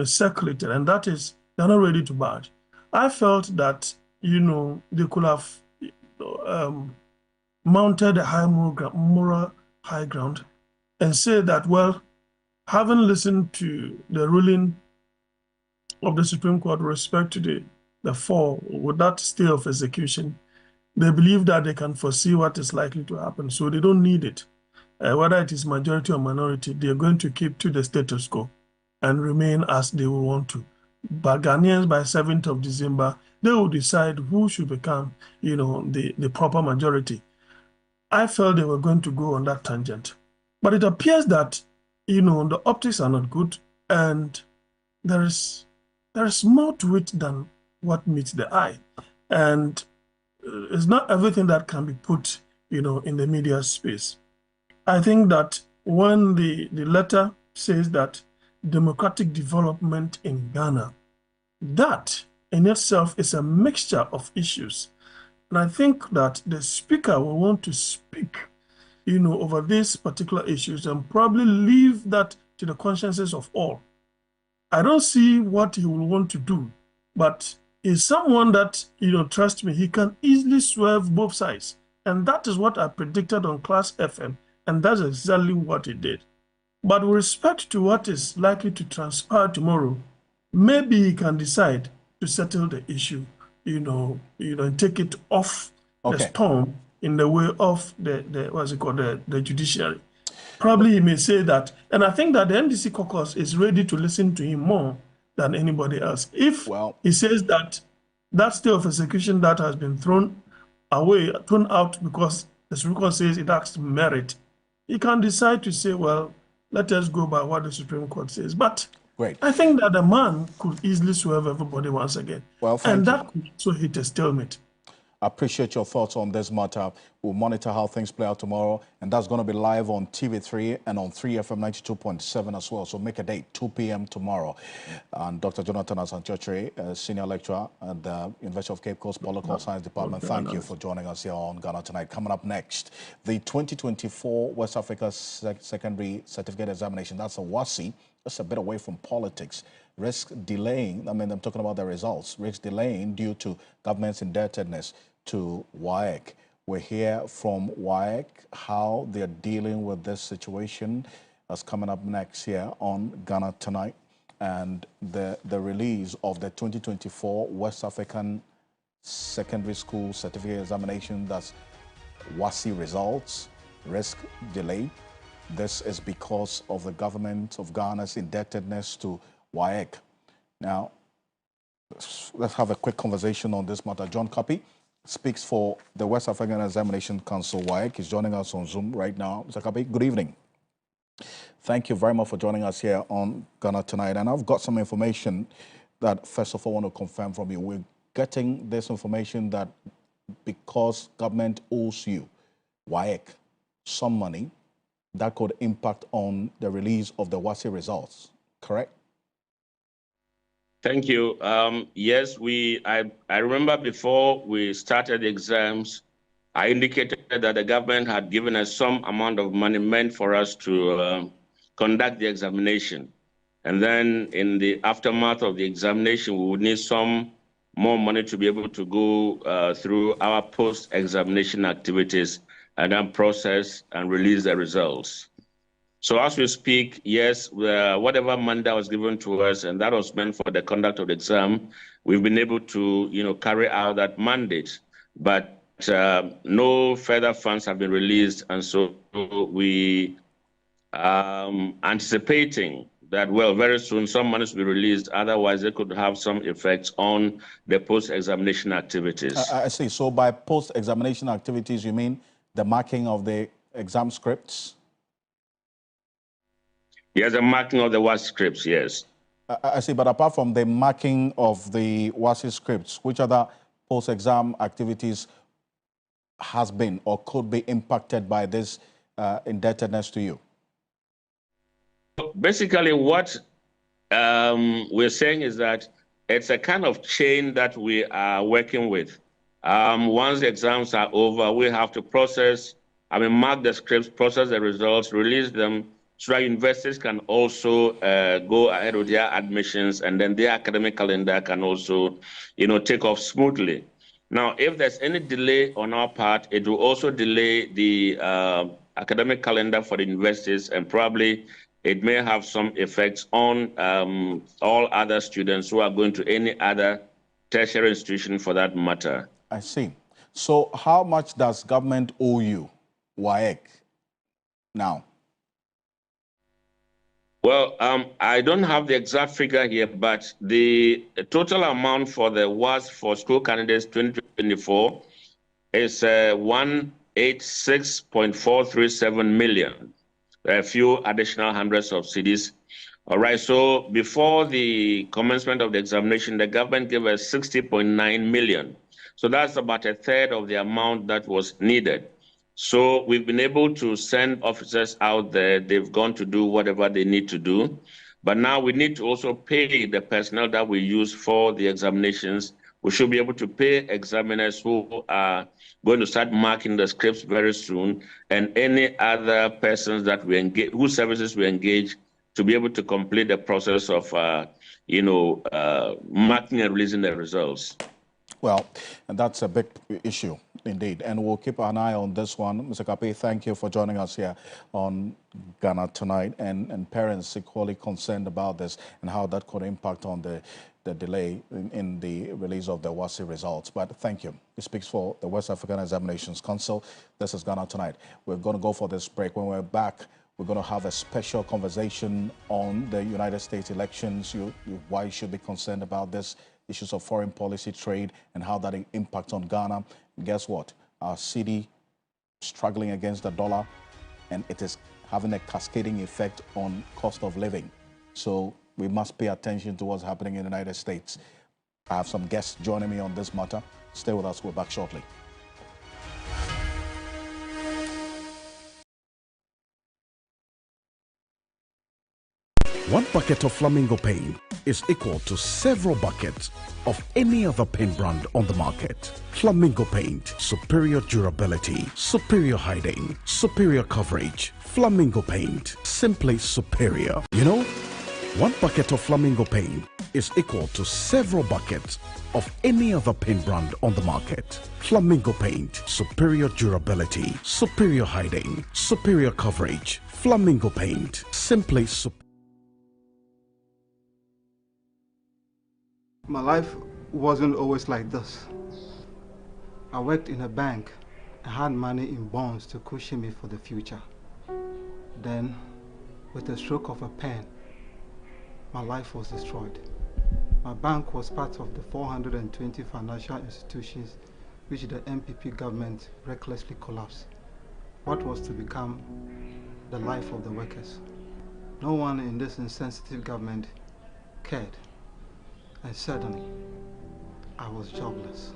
circulated, and that is they're not ready to budge. I felt that they could have mounted a high moral high ground and say that, well, having listened to the ruling of the Supreme Court with respect to the fall with that stay of execution, they believe that they can foresee what is likely to happen, so they don't need it. Whether it is majority or minority, they are going to keep to the status quo and remain as they will want to. But Ghanaians, by 7th of December, they will decide who should become, the proper majority. I felt they were going to go on that tangent. But it appears that, the optics are not good, and there is more to it than what meets the eye. And it's not everything that can be put, in the media space. I think that when the letter says that democratic development in Ghana, that in itself is a mixture of issues. And I think that the speaker will want to speak, over these particular issues and probably leave that to the consciences of all. I don't see what he will want to do, but is someone that, trust me, he can easily swerve both sides. And that is what I predicted on Class FM, and that's exactly what he did. But with respect to what is likely to transpire tomorrow, maybe he can decide to settle the issue, and take it off the storm in the way of the judiciary. Probably he may say that, and I think that the NDC caucus is ready to listen to him more than anybody else. If he says that stay of execution that has been thrown out because the Supreme Court says it lacks merit, he can decide to say, well, let us go by what the Supreme Court says. But I think that the man could easily swerve everybody once again. And that could also hit a stalemate. I appreciate your thoughts on this matter. We'll monitor how things play out tomorrow, and that's going to be live on TV3 and on 3FM 92.7 as well. So make a date, 2 p.m. tomorrow. And Dr. Jonathan Asanchotre, Senior Lecturer at the University of Cape Coast Political Science Department, thank you for joining us here on Ghana Tonight. Coming up next, the 2024 West Africa Secondary Certificate Examination. That's a WASSCE. That's a bit away from politics. Risk delaying, I'm talking about the results, risk delaying due to government's indebtedness to WAEC. We'll hear from WAEC how they're dealing with this situation. That's coming up next here on Ghana Tonight. And the release of the 2024 West African Secondary School Certificate Examination, that's WASSCE results, risk delay. This is because of the government of Ghana's indebtedness to WAEC. Now, let's have a quick conversation on this matter. John Kapi speaks for the West African Examination Council, WAEC. He's joining us on Zoom right now. Mr. Kapi, good evening. Thank you very much for joining us here on Ghana Tonight. And I've got some information that, first of all, I want to confirm from you. We're getting this information that because government owes you, WAEC, some money, that could impact on the release of the WASSCE results, correct? Thank you. Yes, I remember before we started the exams, I indicated that the government had given us some amount of money meant for us to conduct the examination. And then in the aftermath of the examination, we would need some more money to be able to go through our post-examination activities and then process and release the results. So as we speak, yes, whatever money that was given to us and that was meant for the conduct of the exam, we've been able to, carry out that mandate. But no further funds have been released, and so we anticipating that, well, very soon some money will be released. Otherwise, they could have some effects on the post-examination activities. I see. So by post-examination activities, you mean the marking of the exam scripts? Yes, the marking of the WASSCE scripts, yes. I see, but apart from the marking of the WASSCE scripts, which other post-exam activities has been or could be impacted by this indebtedness to you? Basically, what we're saying is that it's a kind of chain that we are working with. Once the exams are over, we have to mark the scripts, process the results, release them, so that universities can also go ahead with their admissions, and then their academic calendar can also, take off smoothly. Now, if there's any delay on our part, it will also delay the academic calendar for the universities and probably it may have some effects on all other students who are going to any other tertiary institution for that matter. I see. So how much does government owe you, WAEC, now? Well, I don't have the exact figure here, but the total amount for the WASSCE for school candidates 2024 is 186.437 million. There are a few additional hundreds of cedis. All right, so before the commencement of the examination, the government gave us 60.9 million. So that's about a third of the amount that was needed. So we've been able to send officers out there. They've gone to do whatever they need to do. But now we need to also pay the personnel that we use for the examinations. We should be able to pay examiners who are going to start marking the scripts very soon, and any other persons that we engage, whose services we engage, to be able to complete the process of, marking and releasing the results. Well, and that's a big issue indeed, and we'll keep an eye on this one. Mr. Kapi, thank you for joining us here on Ghana Tonight, and parents equally concerned about this and how that could impact on the delay in the release of the WASSCE results. But thank you. It speaks for the West African Examinations Council. This is Ghana Tonight. We're going to go for this break. When we're back, we're going to have a special conversation on the United States elections, why you should be concerned about this, issues of foreign policy, trade, and how that impacts on Ghana. And guess what? Our city struggling against the dollar, and it is having a cascading effect on cost of living. So we must pay attention to what's happening in the United States. I have some guests joining me on this matter. Stay with us. We're back shortly. One bucket of Flamingo paint is equal to several buckets of any other paint brand on the market. Flamingo paint, superior durability, superior hiding, superior coverage. Flamingo paint, simply superior. You know, one bucket of Flamingo paint is equal to several buckets of any other paint brand on the market. Flamingo paint, superior durability, superior hiding, superior coverage. Flamingo paint, simply superior. My life wasn't always like this. I worked in a bank and had money in bonds to cushion me for the future. Then, with a stroke of a pen, my life was destroyed. My bank was part of the 420 financial institutions which the MPP government recklessly collapsed. What was to become the life of the workers? No one in this insensitive government cared. And suddenly, I was jobless.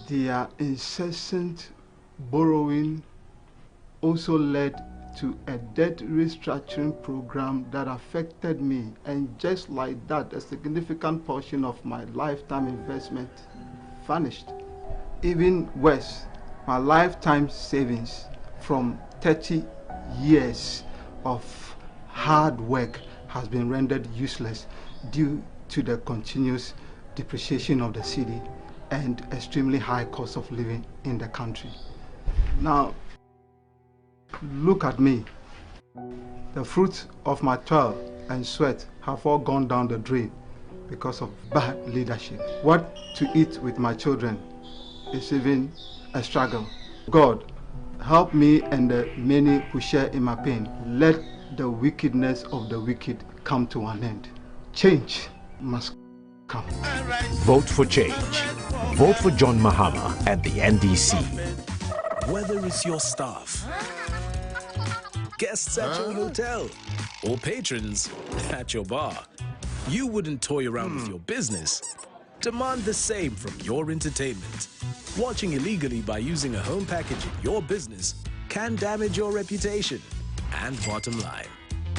Their incessant borrowing also led to a debt restructuring program that affected me, and just like that, a significant portion of my lifetime investment vanished. Even worse, my lifetime savings from 30 years of hard work has been rendered useless due to the continuous depreciation of the city and extremely high cost of living in the country. Now, look at me. The fruits of my toil and sweat have all gone down the drain because of bad leadership. What to eat with my children is even a struggle. God, help me and the many who share in my pain. Let the wickedness of the wicked come to an end. Change must come. Vote for change. Vote for John Mahama and the NDC. Whether it's your staff, guests at your hotel, or patrons at your bar, you wouldn't toy around with your business. Demand the same from your entertainment. Watching illegally by using a home package in your business can damage your reputation and bottom line.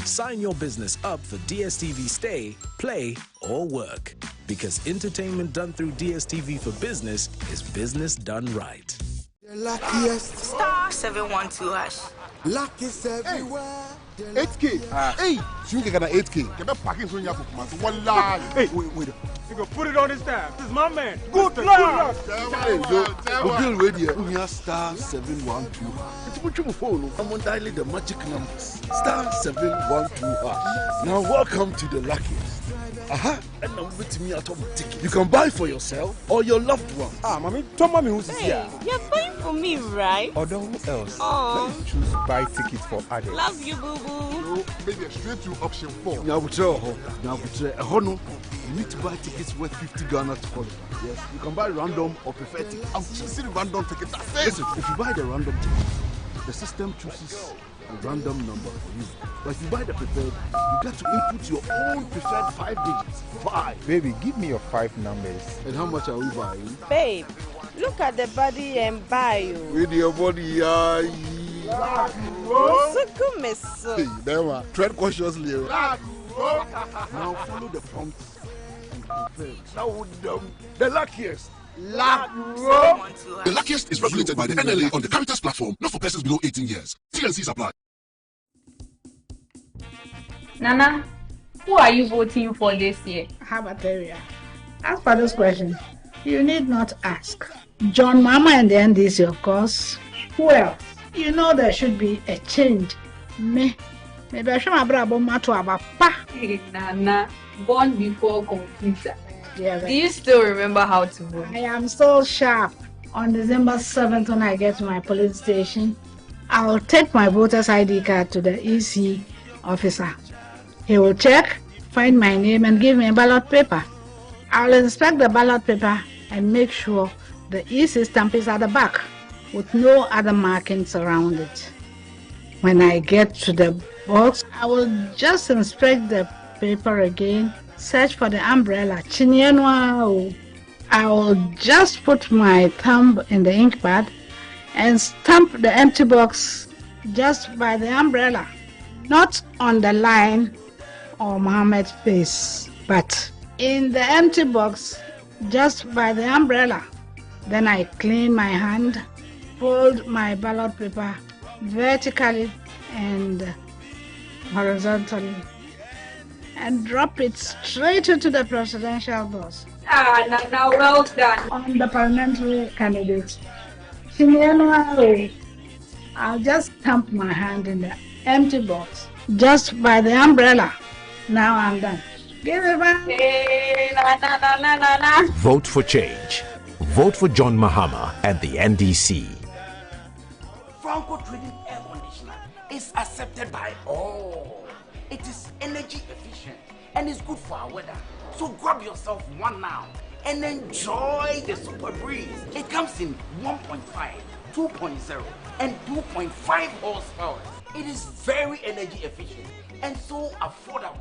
Sign your business up for DSTV Stay, Play, or Work, because entertainment done through DSTV for business is business done right. The luckiest. *712#. Luck is everywhere. 8K. Hey, you can get an 8K. Get a packing so you have to one line. Hey, wait. You can put it on this time. This is my man. Good luck. Hey, yo, Bill Radio. We are star 712. It's what you follow. I'm on dialing the magic numbers. Star 712. Now welcome to the luckiest. And now with me at ticket. You can buy for yourself or your loved one. Mommy, tell mommy who's here. You're buying for me, right? Or who else? Oh. Let me choose buy tickets for others. Love you, boo boo. No, maybe straight to option 4. Now we try. You need to buy tickets worth 50 Ghana to qualify. Yes, you can buy random or prefer ticket. I'm choosing random ticket. That's it. Listen, if you buy the random ticket, the system chooses a random number for you. But if you buy the preferred, you get to input your own preferred 5 digits. 5. Baby, give me your 5 numbers. And how much are we buying? Babe, look at the body and buy you. With your body, So good, miss. Hey, there, tread cautiously. Now follow the prompts and confirm. Now the luckiest. The luckiest is regulated by the NLA on the Caritas platform, not for persons below 18 years. T&Cs apply. Nana, who are you voting for this year? How about area? As for this question, you need not ask. John Mama and the NDC, of course. Who else? You know there should be a change. Maybe I should have brought to our papa. Hey, Nana, born before computer. Yeah, do you still remember how to vote? I am so sharp. On December 7th, when I get to my police station, I'll take my voter's ID card to the EC officer. He will check, find my name, and give me a ballot paper. I'll inspect the ballot paper and make sure the EC stamp is at the back with no other markings around it. When I get to the box, I will just inspect the paper again, search for the umbrella. I will just put my thumb in the ink pad and stamp the empty box just by the umbrella, not on the line or Mohammed's face, but in the empty box just by the umbrella. Then I clean my hand, fold my ballot paper vertically and horizontally, and drop it straight into the presidential box. Nana, well done. On the parliamentary candidate, I'll just stamp my hand in the empty box just by the umbrella. Now I'm done. Give it back. Hey, na. Vote for change. Vote for John Mahama and the NDC. Franco Trading Air Conditioner is accepted by all. It is energy efficient and is good for our weather. So grab yourself one now and enjoy the super breeze. It comes in 1.5, 2.0 and 2.5 horsepower. It is very energy efficient and so affordable.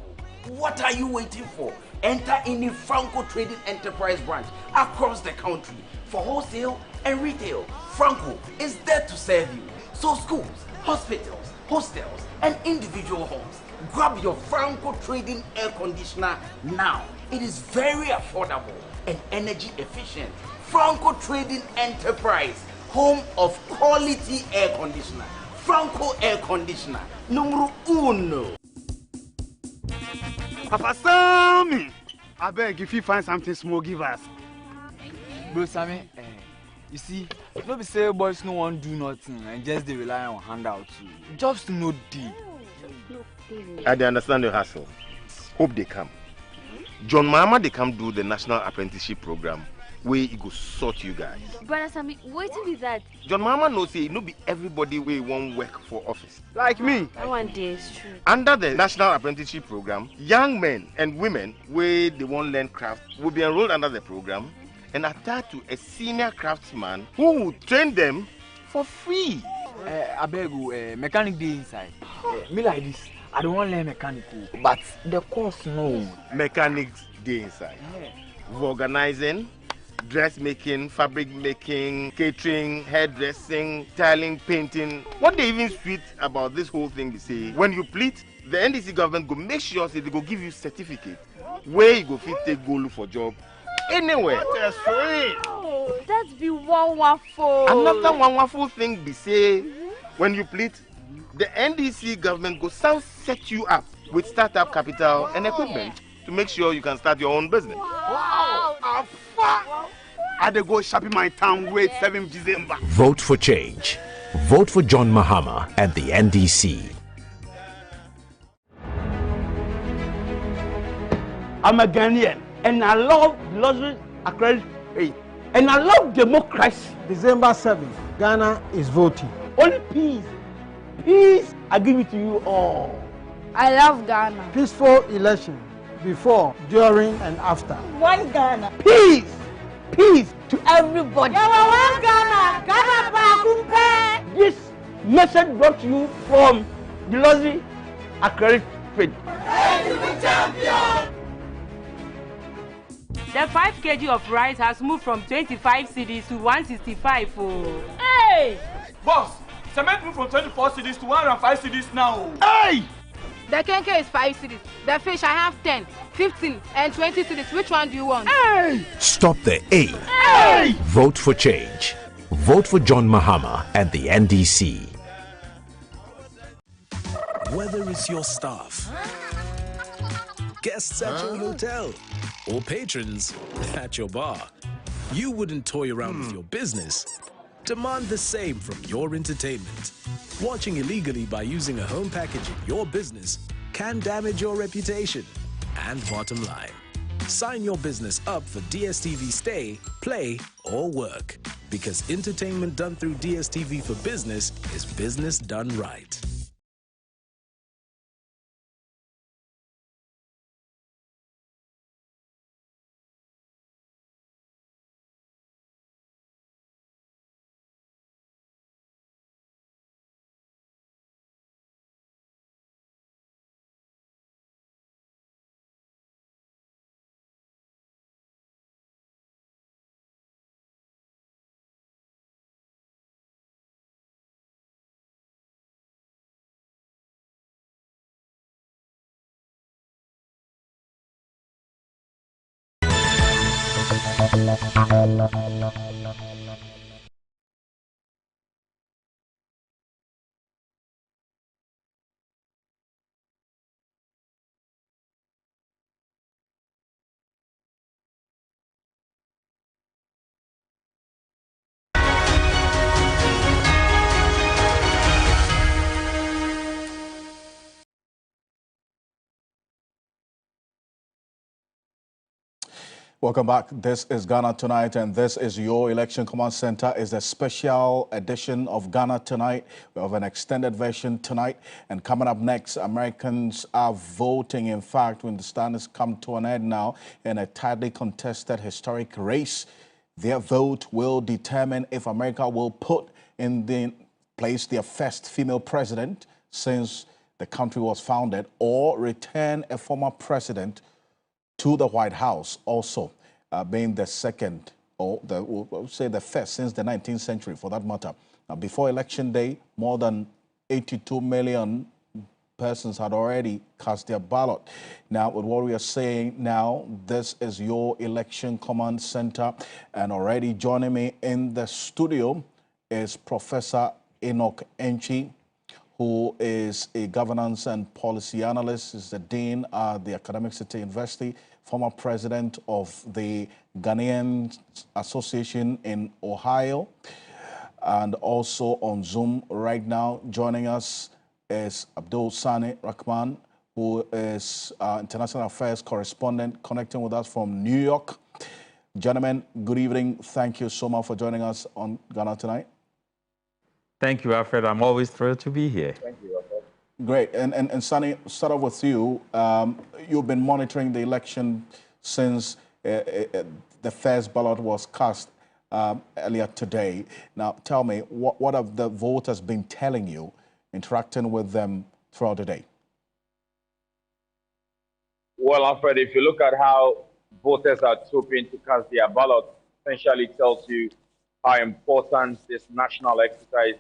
What are you waiting for? Enter any Franco Trading Enterprise branch across the country for wholesale and retail. Franco is there to serve you. So schools, hospitals, hostels, and individual homes, grab your Franco Trading Air Conditioner now. It is very affordable and energy efficient. Franco Trading Enterprise, home of quality air conditioner. Franco Air Conditioner, numero uno. Papa Sammy, I beg if you find something small, give us. Bro Sammy, you see, don't be say boys no one do nothing and just they rely on handouts. Jobs no deal. I understand the hassle. Hope they come. John Mahama they come do the National Apprenticeship Program where he go sort you guys. Brother Sammy, waiting with that. John Mahama knows say no be everybody way won't work for office. Like me. That one day is true. Under the National Apprenticeship Program, young men and women where they won't learn craft will be enrolled under the program and attached to a senior craftsman who will train them for free. I beg you, mechanic day inside. Me like this. I don't want to learn mechanical, but the course no. Mechanics day inside. Organizing, dressmaking, fabric making, catering, hairdressing, tiling, painting. What they even sweet about this whole thing is say when you plead, the NDC government go make sure say they go give you certificate where you go fit take go look for job anywhere. That's sweet. Oh, that's be one waffle. Another one waffle thing be say when you plead, the NDC government go some set you up with startup capital and equipment to make sure you can start your own business. Wow! Afa! I dey go shopping my town wait 7th December. Vote for change. Vote for John Mahama and the NDC. I'm a Ghanaian and I love luxury accredited faith and I love democracy. December 7th, Ghana is voting. Only peace. Peace, I give it to you all. I love Ghana. Peaceful election before, during, and after. One Ghana. Peace. Peace to everybody. One Ghana. Ghana Bakumpe. This message brought to you from the luxury accredited faith. Champion. The 5 kg of rice has moved from 25 cedis to 165. Oh. Hey! Boss, cement moved from 24 cedis to 105 cedis now. Hey! The kenke is 5 cedis. The fish, I have 10, 15, and 20 cedis. Which one do you want? Hey! Stop the A. Hey! Vote for change. Vote for John Mahama and the NDC. Whether it's your staff, guests at your hotel, or patrons at your bar, you wouldn't toy around with your business. Demand the same from your entertainment. Watching illegally by using a home package in your business can damage your reputation and bottom line. Sign your business up for DSTV Stay, Play, or Work, because entertainment done through DSTV for business is business done right. Welcome back. This is Ghana Tonight, and this is your Election Command Center. It's a special edition of Ghana Tonight. We have an extended version tonight. And coming up next, Americans are voting. In fact, when the stand has come to an end now in a tightly contested historic race, their vote will determine if America will put in the place their first female president since the country was founded, or return a former president to the White House, also being the second, or we'll say the first since the 19th century, for that matter. Now, before Election Day, more than 82 million persons had already cast their ballot. Now, with what we are saying now, this is your Election Command Center, and already joining me in the studio is Professor Enoch Enchi, who is a governance and policy analyst, is the dean at the Academic City University, former president of the Ghanaian Association in Ohio, and also on Zoom right now joining us is Abdul Sani Rahman, who is international affairs correspondent connecting with us from New York. Gentlemen, good evening. Thank you so much for joining us on Ghana Tonight. Thank you, Alfred. I'm always thrilled to be here. Thank you, Alfred. Great. And Sonny, start off with you. You've been monitoring the election since the first ballot was cast earlier today. Now, tell me, what have the voters been telling you, interacting with them throughout the day? Well, Alfred, if you look at how voters are trooping to cast their ballot, essentially tells you how important this national exercise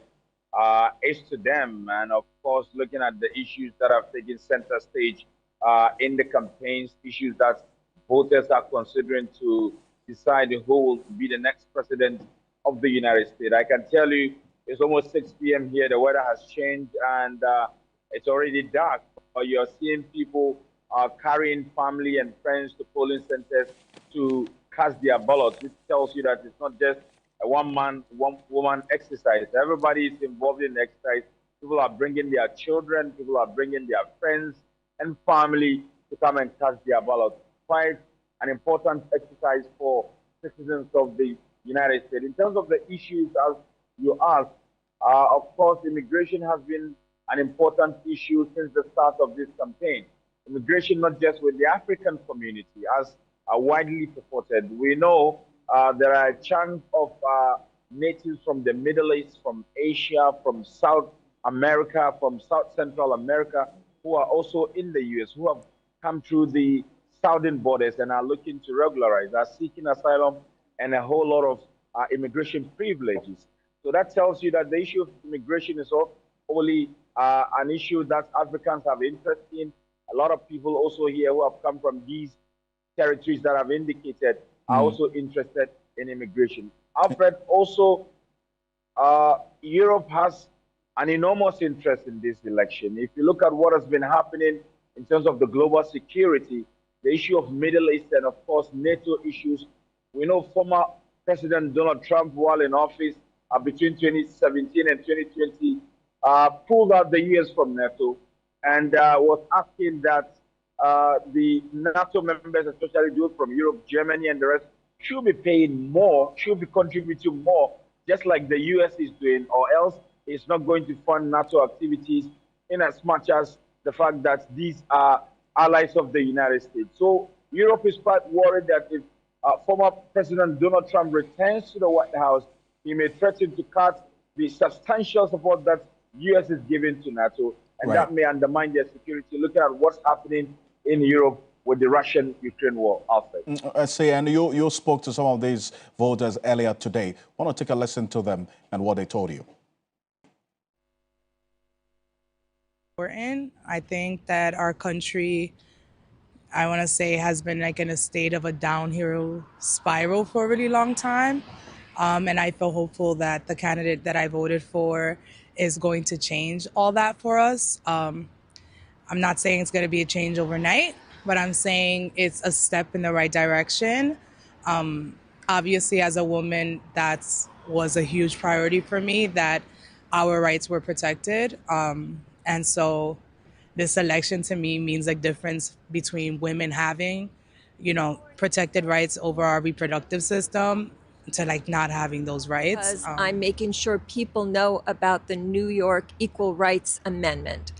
is to them. And of course, looking at the issues that have taken center stage in the campaigns, issues that voters are considering to decide who will be the next president of the United States. I can tell you It's almost 6 p.m. here. The weather has changed and it's already dark. You're seeing people carrying family and friends to polling centers to cast their ballots. This tells you that it's not just a one-man, one-woman exercise. Everybody is involved in the exercise. People are bringing their children, people are bringing their friends and family to come and cast their ballots. Quite an important exercise for citizens of the United States. In terms of the issues, as you asked, of course, immigration has been an important issue since the start of this campaign. Immigration, not just with the African community, as widely purported. We know there are a chunk of natives from the Middle East, from Asia, from South America, from South Central America, who are also in the U.S., who have come through the southern borders and are looking to regularize, are seeking asylum and a whole lot of immigration privileges. So that tells you that the issue of immigration is not only an issue that Africans have interest in. A lot of people also here who have come from these territories that I've indicated are also interested in immigration. Alfred, also, Europe has an enormous interest in this election. If you look at what has been happening in terms of the global security, the issue of Middle East and, of course, NATO issues, we know former President Donald Trump, while in office between 2017 and 2020, pulled out the U.S. from NATO and was asking that the NATO members, especially those from Europe, Germany, and the rest, should be paying more, should be contributing more, just like the U.S. is doing, or else it's not going to fund NATO activities in as much as the fact that these are allies of the United States. So Europe is quite worried that if former President Donald Trump returns to the White House, he may threaten to cut the substantial support that U.S. is giving to NATO, and that may undermine their security. Looking at what's happening in Europe with the Russian-Ukraine war, Alfred. And you spoke to some of these voters earlier today. I want to take a listen to them and what they told you. We're in. I think that our country, I want to say, has been like in a state of a downhill spiral for a really long time. And I feel hopeful that the candidate that I voted for is going to change all that for us. I'm not saying it's going to be a change overnight, but I'm saying it's a step in the right direction. Obviously, as a woman, that was a huge priority for me, that our rights were protected. And so this election to me means a difference between women having, protected rights over our reproductive system to like not having those rights. Because I'm making sure people know about the New York Equal Rights Amendment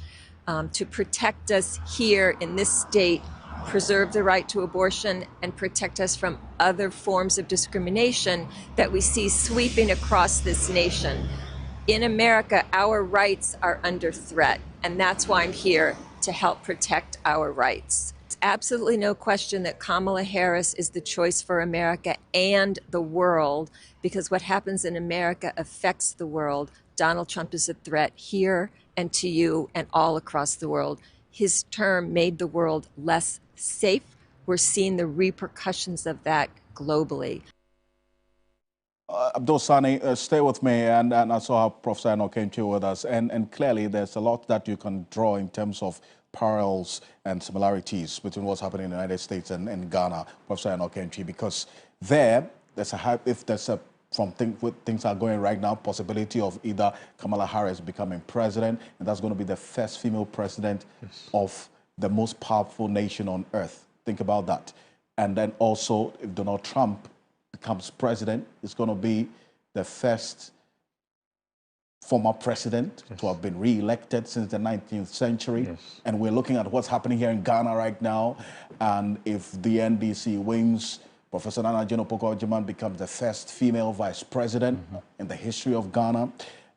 to protect us here in this state, preserve the right to abortion, and protect us from other forms of discrimination that we see sweeping across this nation. In America, our rights are under threat, and that's why I'm here to help protect our rights. It's absolutely no question that Kamala Harris is the choice for America and the world, because what happens in America affects the world. Donald Trump is a threat here and to you and all across the world. His term made the world less safe. We're seeing the repercussions of that globally. Abdul Sani, stay with me, and I saw how Professor Eno came to with us, and clearly there's a lot that you can draw in terms of parallels and similarities between what's happening in the United States and Ghana, Professor Eno came to, because there's a if there's a things are going right now, possibility of either Kamala Harris becoming president, and that's going to be the first female president of the most powerful nation on earth. Think about that. And then also, if Donald Trump becomes president, it's going to be the first former president to have been re-elected since the 19th century. And we're looking at what's happening here in Ghana right now. And if the NDC wins, Professor Nana Jeno Poko-Agyemang becomes the first female vice president in the history of Ghana.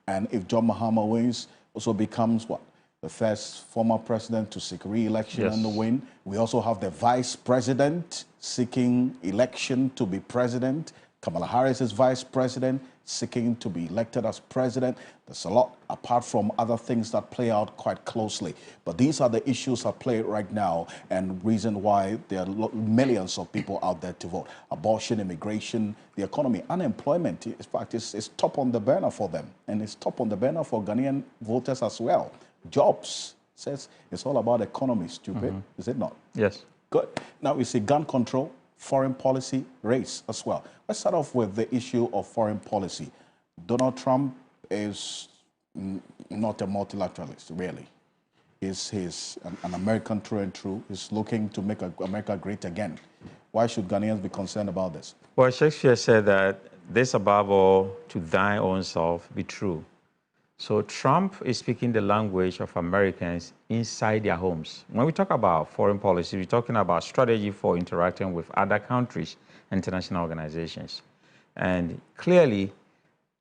And if John Mahama wins, also becomes what? The first former president to seek re-election and the win. We also have the vice president seeking election to be president. Kamala Harris is vice president, seeking to be elected as president. There's a lot apart from other things that play out quite closely. But these are the issues at play right now and reason why there are millions of people out there to vote. Abortion, immigration, the economy, unemployment, in fact, is top on the burner for them. And it's top on the burner for Ghanaian voters as well. Jobs, says it's all about economy, stupid, is it not? Yes. Good. Now we see gun control, foreign policy, race as well. Let's start off with the issue of foreign policy. Donald Trump is not a multilateralist, really. He's an American through and through. He's looking to make America great again. Why should Ghanaians be concerned about this? Well, Shakespeare said that this above all, to thine own self be true. So Trump is speaking the language of Americans inside their homes. When we talk about foreign policy, we're talking about strategy for interacting with other countries, international organizations. And clearly,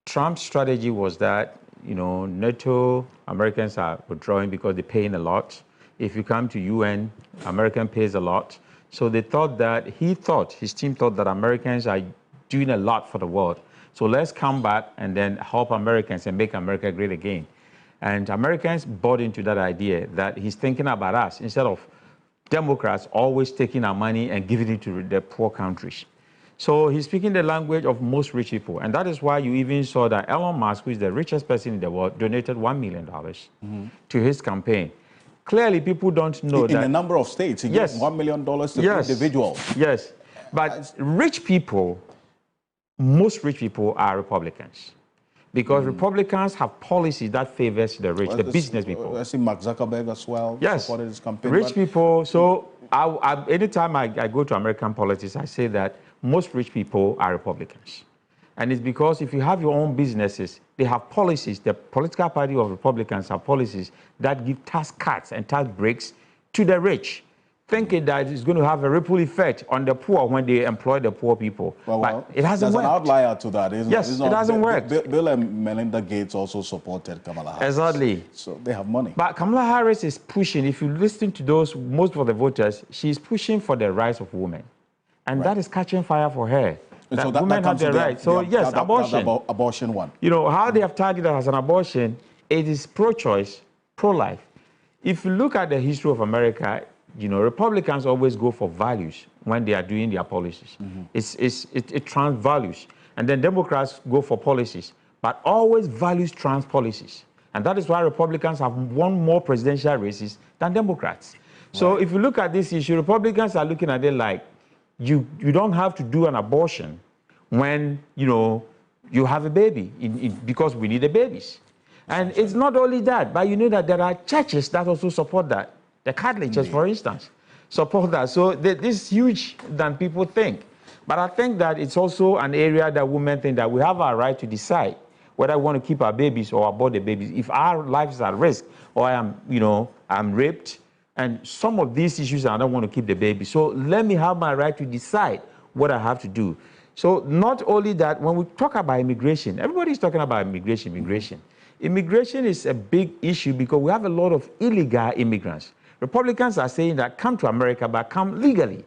Trump's strategy was that, you know, NATO, Americans are withdrawing because they're paying a lot. If you come to UN, American pays a lot. So they thought that, his team thought that Americans are doing a lot for the world. So let's come back and then help Americans and make America great again. And Americans bought into that idea that he's thinking about us instead of Democrats always taking our money and giving it to the poor countries. So he's speaking the language of most rich people. And that is why you even saw that Elon Musk, who is the richest person in the world, donated $1 million to his campaign. Clearly, people don't know that. In a number of states, he gave $1 million to individuals. Yes. But rich people, most rich people are Republicans because Republicans have policies that favors the rich, the business people. I see Mark Zuckerberg as well. Yes, supported his campaign. Rich people. So anytime I go to American politics, I say that most rich people are Republicans. And it's because if you have your own businesses, they have policies. The political party of Republicans have policies that give tax cuts and tax breaks to the rich, thinking that it's going to have a ripple effect on the poor when they employ the poor people. Well, it hasn't worked. There's an outlier to that, isn't it? Yes, it hasn't worked. Bill and Melinda Gates also supported Kamala Harris. Exactly. So they have money. But Kamala Harris is pushing, if you listen to most of the voters, she's pushing for the rights of women. And that is catching fire for her. That so women have the right. So yes, abortion. Abortion one. You know, how they have targeted as an abortion, it is pro-choice, pro-life. If you look at the history of America, you know, Republicans always go for values when they are doing their policies. It trans values. And then Democrats go for policies, but always values trans policies. And that is why Republicans have won more presidential races than Democrats. So if you look at this issue, Republicans are looking at it like, you don't have to do an abortion when, you know, you have a baby because we need the babies. And it's not only that, but you know that there are churches that also support that. The Catholic Church, for instance, support that. So this is huge than people think. But I think that it's also an area that women think that we have our right to decide whether we want to keep our babies or abort the babies. If our lives are at risk, or I'm raped, and some of these issues, I don't want to keep the baby. So let me have my right to decide what I have to do. So not only that, when we talk about immigration, everybody's talking about immigration. Immigration is a big issue because we have a lot of illegal immigrants. Republicans are saying that come to America, but come legally.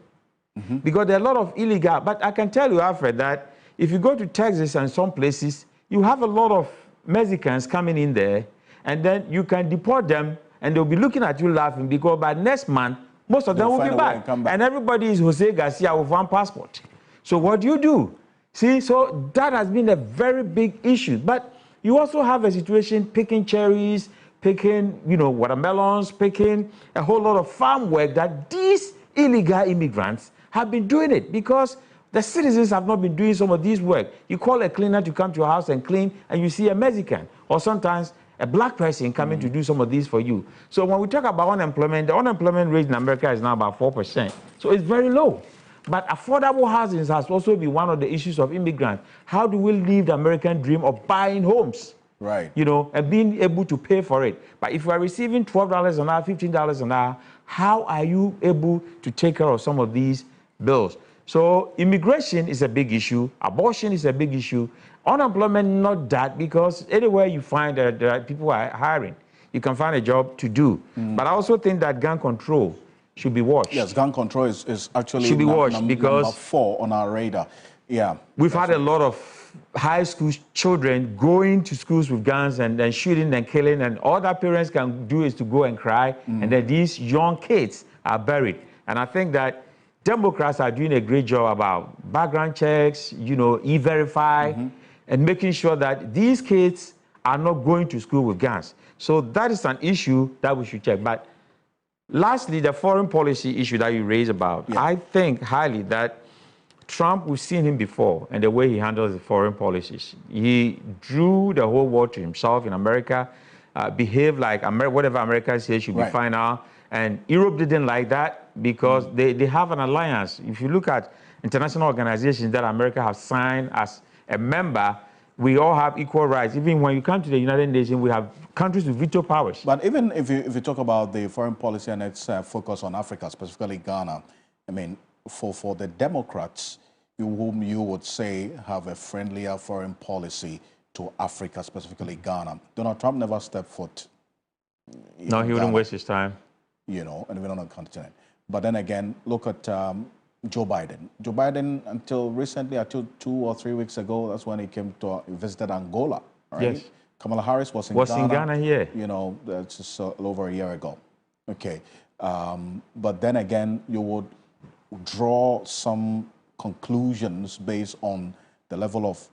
Because there are a lot of illegal. But I can tell you, Alfred, that if you go to Texas and some places, you have a lot of Mexicans coming in there, and then you can deport them, and they'll be looking at you laughing because by next month, most of them will be back. And everybody is Jose Garcia with one passport. So what do you do? See, so that has been a very big issue. But you also have a situation picking cherries, picking, watermelons, picking a whole lot of farm work that these illegal immigrants have been doing it because the citizens have not been doing some of these work. You call a cleaner to come to your house and clean, and you see a Mexican or sometimes a black person coming to do some of these for you. So when we talk about unemployment, the unemployment rate in America is now about 4%. So it's very low. But affordable housing has also been one of the issues of immigrants. How do we live the American dream of buying homes? Right. And being able to pay for it. But if you are receiving $12 an hour, $15 an hour, how are you able to take care of some of these bills? So immigration is a big issue. Abortion is a big issue. Unemployment, not that, because anywhere you find that there are people are hiring, you can find a job to do. But I also think that gun control should be watched. Yes, gun control is actually should be watched because number 4 on our radar. Yeah. We've had a lot of high school children going to schools with guns and then shooting and killing, and all that parents can do is to go and cry, and then these young kids are buried. And I think that Democrats are doing a great job about background checks, you know, e-verify, and making sure that these kids are not going to school with guns. So that is an issue that we should check. But lastly, the foreign policy issue that you raised about, I think highly that Trump, we've seen him before and the way he handles the foreign policies. He drew the whole world to himself in America, behaved like whatever America says should be fine now. And Europe didn't like that because they have an alliance. If you look at international organizations that America has signed as a member, we all have equal rights. Even when you come to the United Nations, we have countries with veto powers. But even if you talk about the foreign policy and its focus on Africa, specifically Ghana, I mean, for the Democrats, whom you would say have a friendlier foreign policy to Africa, specifically Ghana, Donald Trump never stepped foot. No, he wouldn't waste his time. You know, and even on the continent. But then again, look at Joe Biden. Joe Biden, until recently, until 2 or 3 weeks ago, that's when he came to visited Angola. Right? Yes. Kamala Harris was in Ghana here. You know, that's just over a year ago. Okay. But then again, you would draw some conclusions based on the level of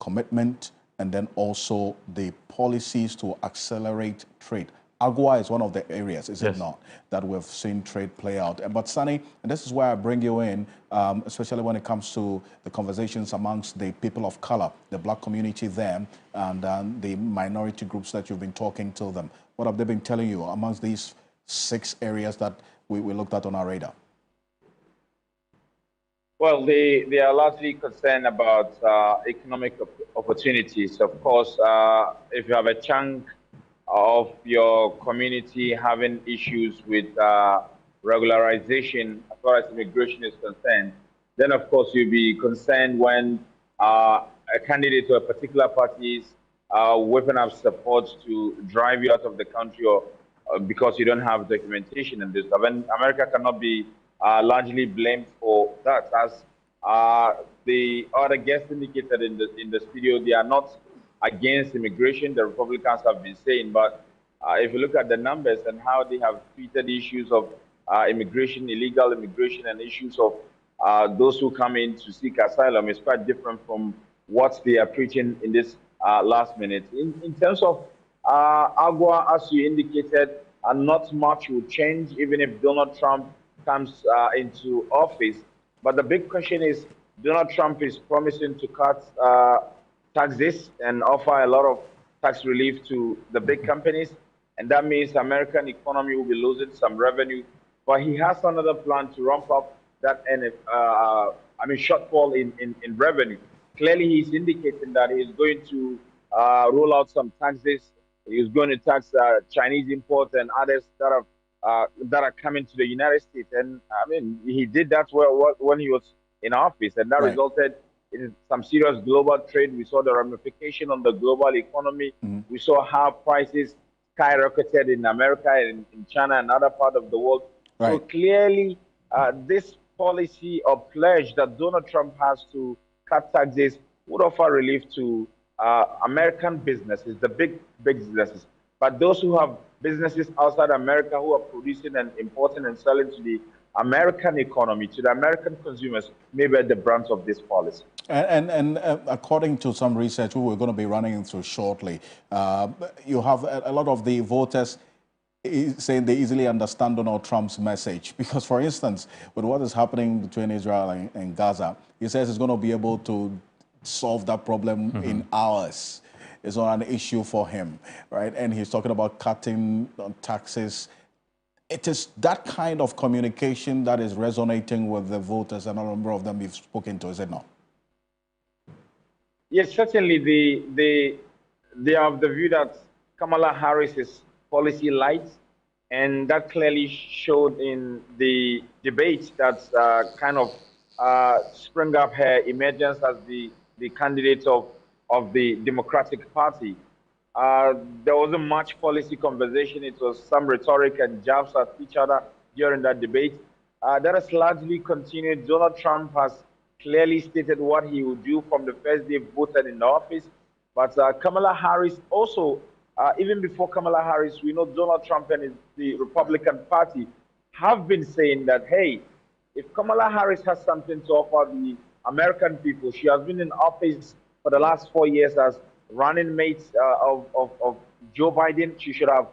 commitment and then also the policies to accelerate trade. AGUA is one of the areas, is it not, that we've seen trade play out. But Sonny, and this is where I bring you in, especially when it comes to the conversations amongst the people of color, the black community there, and the minority groups that you've been talking to them. What have they been telling you amongst these 6 areas that we looked at on our radar? Well, they are largely concerned about economic opportunities. Of course, if you have a chunk of your community having issues with regularization as far as immigration is concerned, then of course you'll be concerned when a candidate to a particular party is whipping up support to drive you out of the country or because you don't have documentation and this stuff. And America cannot be largely blamed for that. As the other guests indicated in the studio, they are not against immigration, the Republicans have been saying, but if you look at the numbers and how they have treated issues of immigration, illegal immigration, and issues of those who come in to seek asylum, it's quite different from what they are preaching in this last minute. In terms of AGUA, as you indicated, not much will change even if Donald Trump comes into office. But the big question is, Donald Trump is promising to cut taxes and offer a lot of tax relief to the big companies, and that means the American economy will be losing some revenue. But he has another plan to ramp up that shortfall in revenue. Clearly, he's indicating that he's going to roll out some taxes. He's going to tax Chinese imports and others that are coming to the United States. And I mean, he did that when he was in office, and that resulted in some serious global trade. We saw the ramification on the global economy. We saw how prices skyrocketed in America and in China and other parts of the world. So clearly, this policy or pledge that Donald Trump has to cut taxes would offer relief to American businesses, the big businesses. But those who have businesses outside America who are producing and importing and selling to the American economy, to the American consumers, may bear the brunt of this policy. And according to some research we're going to be running through shortly, you have a lot of the voters saying they easily understand Donald Trump's message. Because, for instance, with what is happening between Israel and Gaza, he says he's going to be able to solve that problem in hours. It's not an issue for him, right? And he's talking about cutting taxes. It is that kind of communication that is resonating with the voters, and a number of them you've spoken to, is it not? Yes, certainly they have the view that Kamala Harris is policy light, and that clearly showed in the debate that's kind of sprung up her emergence as the candidate of the Democratic Party. There wasn't much policy conversation. It was some rhetoric and jabs at each other during that debate. That has largely continued. Donald Trump has clearly stated what he would do from the first day voted in office. But Kamala Harris also, even before Kamala Harris, we know Donald Trump and the Republican Party have been saying that, hey, if Kamala Harris has something to offer the American people, she has been in office for the last 4 years as running mate of Joe Biden. She should have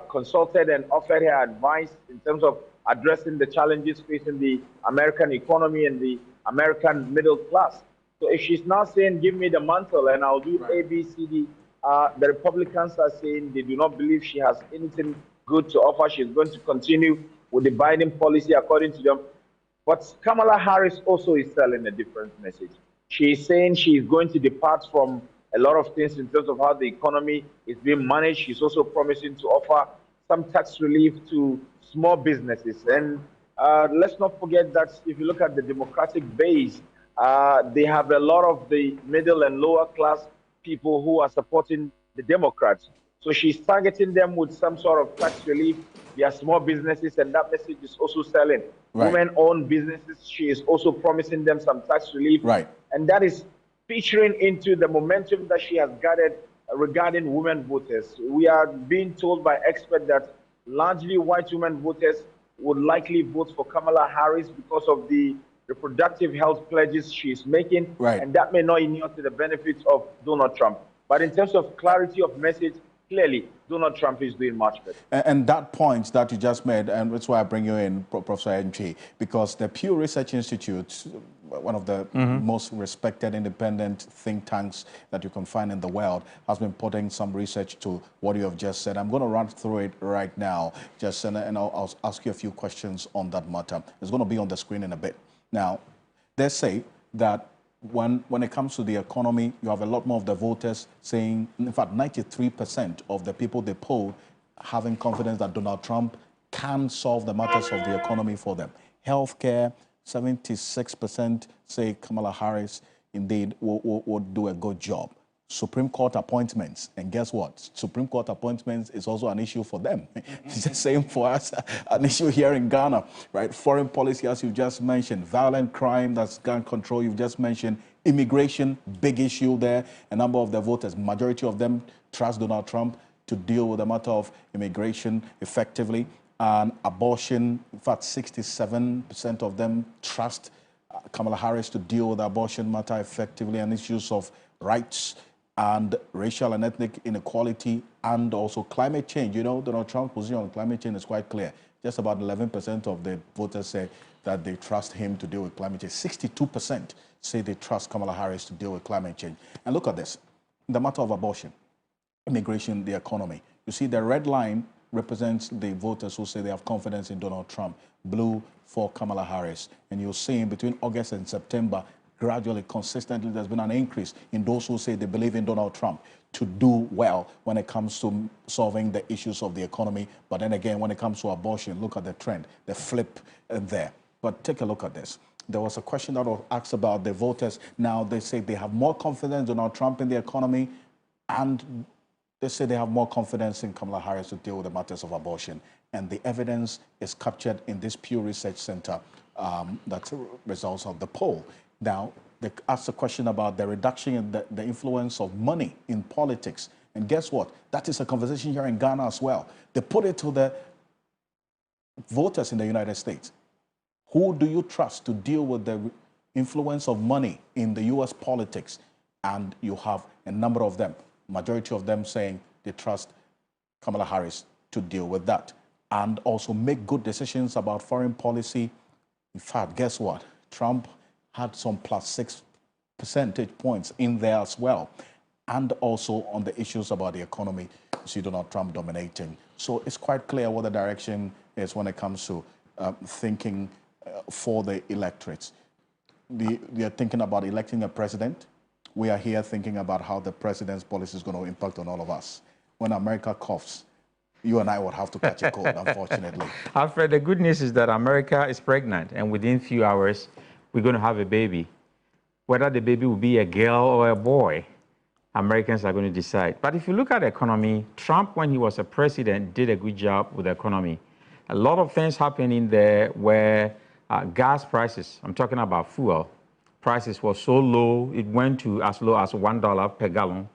consulted and offered her advice in terms of addressing the challenges facing the American economy and the American middle class. So if she's now saying, give me the mantle and I'll do A, B, C, D, the Republicans are saying they do not believe she has anything good to offer. She's going to continue with the Biden policy according to them. But Kamala Harris also is selling a different message. She is saying she is going to depart from a lot of things in terms of how the economy is being managed. She's also promising to offer some tax relief to small businesses. And let's not forget that if you look at the Democratic base, they have a lot of the middle and lower class people who are supporting the Democrats. So she's targeting them with some sort of tax relief. They are small businesses, and that message is also selling. Right. Women-owned businesses, she is also promising them some tax relief. Right. And that is featuring into the momentum that she has gathered regarding women voters. We are being told by experts that largely white women voters would likely vote for Kamala Harris because of the reproductive health pledges she is making. Right. And that may not inure to the benefits of Donald Trump. But in terms of clarity of message, clearly, Donald Trump is doing much better. And that point that you just made, and that's why I bring you in, Professor NG, because the Pew Research Institute, one of the most respected independent think tanks that you can find in the world, has been putting some research to what you have just said. I'm going to run through it right now, and I'll ask you a few questions on that matter. It's going to be on the screen in a bit. Now, they say that when it comes to the economy, you have a lot more of the voters saying, in fact, 93% of the people they poll having confidence that Donald Trump can solve the matters of the economy for them. Healthcare, 76% say Kamala Harris indeed will do a good job. Supreme Court appointments, and guess what? Supreme Court appointments is also an issue for them. It's the same for us, an issue here in Ghana, right? Foreign policy, as you just mentioned, violent crime, that's gun control, you've just mentioned, immigration, big issue there. A number of the voters, majority of them trust Donald Trump to deal with the matter of immigration effectively. And abortion, in fact, 67% of them trust Kamala Harris to deal with the abortion matter effectively, and issues of rights and racial and ethnic inequality, and also climate change. You know, Donald Trump's position on climate change is quite clear. Just about 11% of the voters say that they trust him to deal with climate change. 62% say they trust Kamala Harris to deal with climate change. And look at this, the matter of abortion, immigration, the economy. You see, the red line represents the voters who say they have confidence in Donald Trump, blue for Kamala Harris. And you'll see between August and September, gradually, consistently, there's been an increase in those who say they believe in Donald Trump to do well when it comes to solving the issues of the economy. But then again, when it comes to abortion, look at the trend, the flip there. But take a look at this. There was a question that was asked about the voters. Now they say they have more confidence in Donald Trump in the economy, and they say they have more confidence in Kamala Harris to deal with the matters of abortion. And the evidence is captured in this Pew Research Center, that's results of the poll. Now, they asked a question about the reduction in the influence of money in politics. And guess what? That is a conversation here in Ghana as well. They put it to the voters in the United States. Who do you trust to deal with the influence of money in the U.S. politics? And you have a number of them, majority of them saying they trust Kamala Harris to deal with that and also make good decisions about foreign policy. In fact, guess what? Trump had some +6 percentage points in there as well. And also on the issues about the economy, you see Donald Trump dominating. So it's quite clear what the direction is when it comes to thinking for the electorates. They are thinking about electing a president. We are here thinking about how the president's policy is going to impact on all of us. When America coughs, you and I would have to catch a cold, unfortunately. Alfred, the good news is that America is pregnant, and within a few hours, we're going to have a baby. Whether the baby will be a girl or a boy, Americans are going to decide. But if you look at the economy, Trump, when he was a president, did a good job with the economy. A lot of things happening there where gas prices, I'm talking about fuel, prices was so low, it went to as low as $1 per gallon.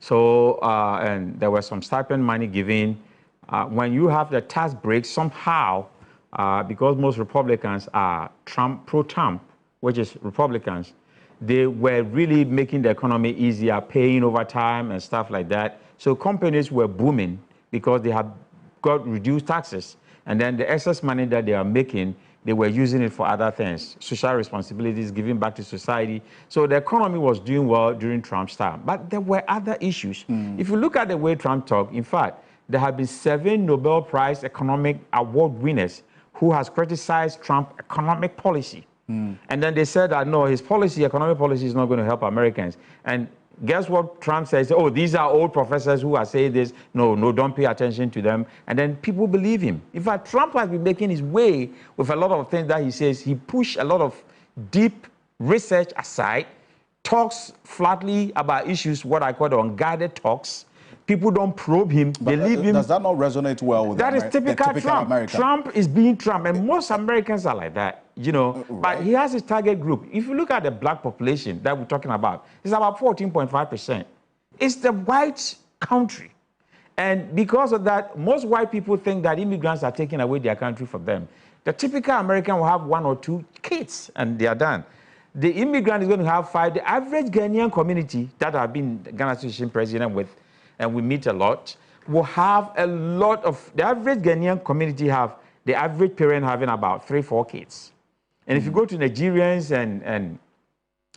So, and there was some stipend money given. When you have the tax break, somehow, because most Republicans are pro-Trump, which is Republicans, they were really making the economy easier, paying overtime and stuff like that. So companies were booming because they had got reduced taxes. And then the excess money that they are making, they were using it for other things, social responsibilities, giving back to society. So the economy was doing well during Trump's time. But there were other issues. If you look at the way Trump talked, in fact, there have been 7 Nobel Prize Economic Award winners who has criticized Trump's economic policy. And then they said that, no, his policy, economic policy, is not going to help Americans. And guess what Trump says? Oh, these are old professors who are saying this. No, don't pay attention to them. And then people believe him. In fact, Trump has been making his way with a lot of things that he says. He pushed a lot of deep research aside, talks flatly about issues, what I call the unguided talks. People don't probe him, believe him. Does that not resonate well with that? Is typical Trump. American? Trump is being Trump, and most Americans are like that, you know. But he has his target group. If you look at the black population that we're talking about, it's about 14.5%. It's the white country. And because of that, most white people think that immigrants are taking away their country from them. The typical American will have 1 or 2 kids, and they are done. The immigrant is going to have 5. The average Ghanaian community that I've been Ghana Association president with, and we meet a lot, will have a lot of, the average Ghanaian community have, the average parent having about 3-4 kids. And if you go to Nigerians and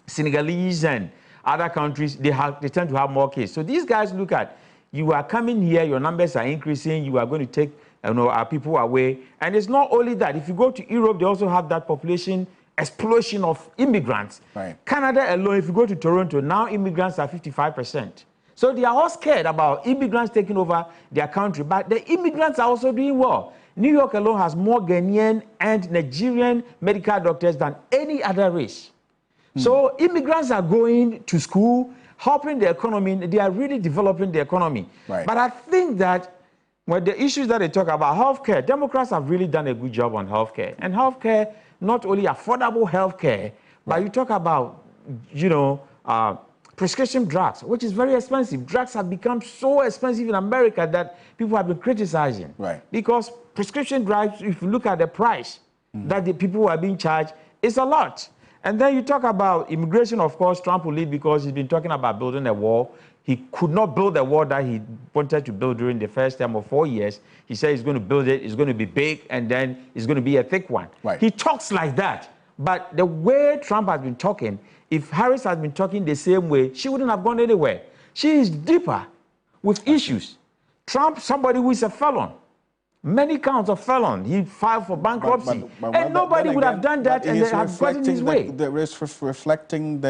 Senegalese and other countries, they tend to have more kids. So these guys look at, you are coming here, your numbers are increasing, you are going to take our people away. And it's not only that. If you go to Europe, they also have that population explosion of immigrants. Canada alone, if you go to Toronto, now immigrants are 55%. So they are all scared about immigrants taking over their country, but the immigrants are also doing well. New York alone has more Ghanaian and Nigerian medical doctors than any other race. So immigrants are going to school, helping the economy. They are really developing the economy. But I think that when the issues that they talk about, healthcare, Democrats have really done a good job on healthcare. And healthcare, not only affordable healthcare, but you talk about, prescription drugs, which is very expensive. Drugs have become so expensive in America that people have been criticizing. Because prescription drugs, if you look at the price that the people are being charged, it's a lot. And then you talk about immigration, of course, Trump will lead because he's been talking about building a wall. He could not build the wall that he wanted to build during the first term of 4 years. He said he's going to build it, it's going to be big, and then it's going to be a thick one. He talks like that. But the way Trump has been talking, if Harris had been talking the same way, she wouldn't have gone anywhere. She is deeper with issues. Trump, somebody who is a felon, many counts of felon. He filed for bankruptcy. And nobody would have done that and they have gotten his way. There is reflecting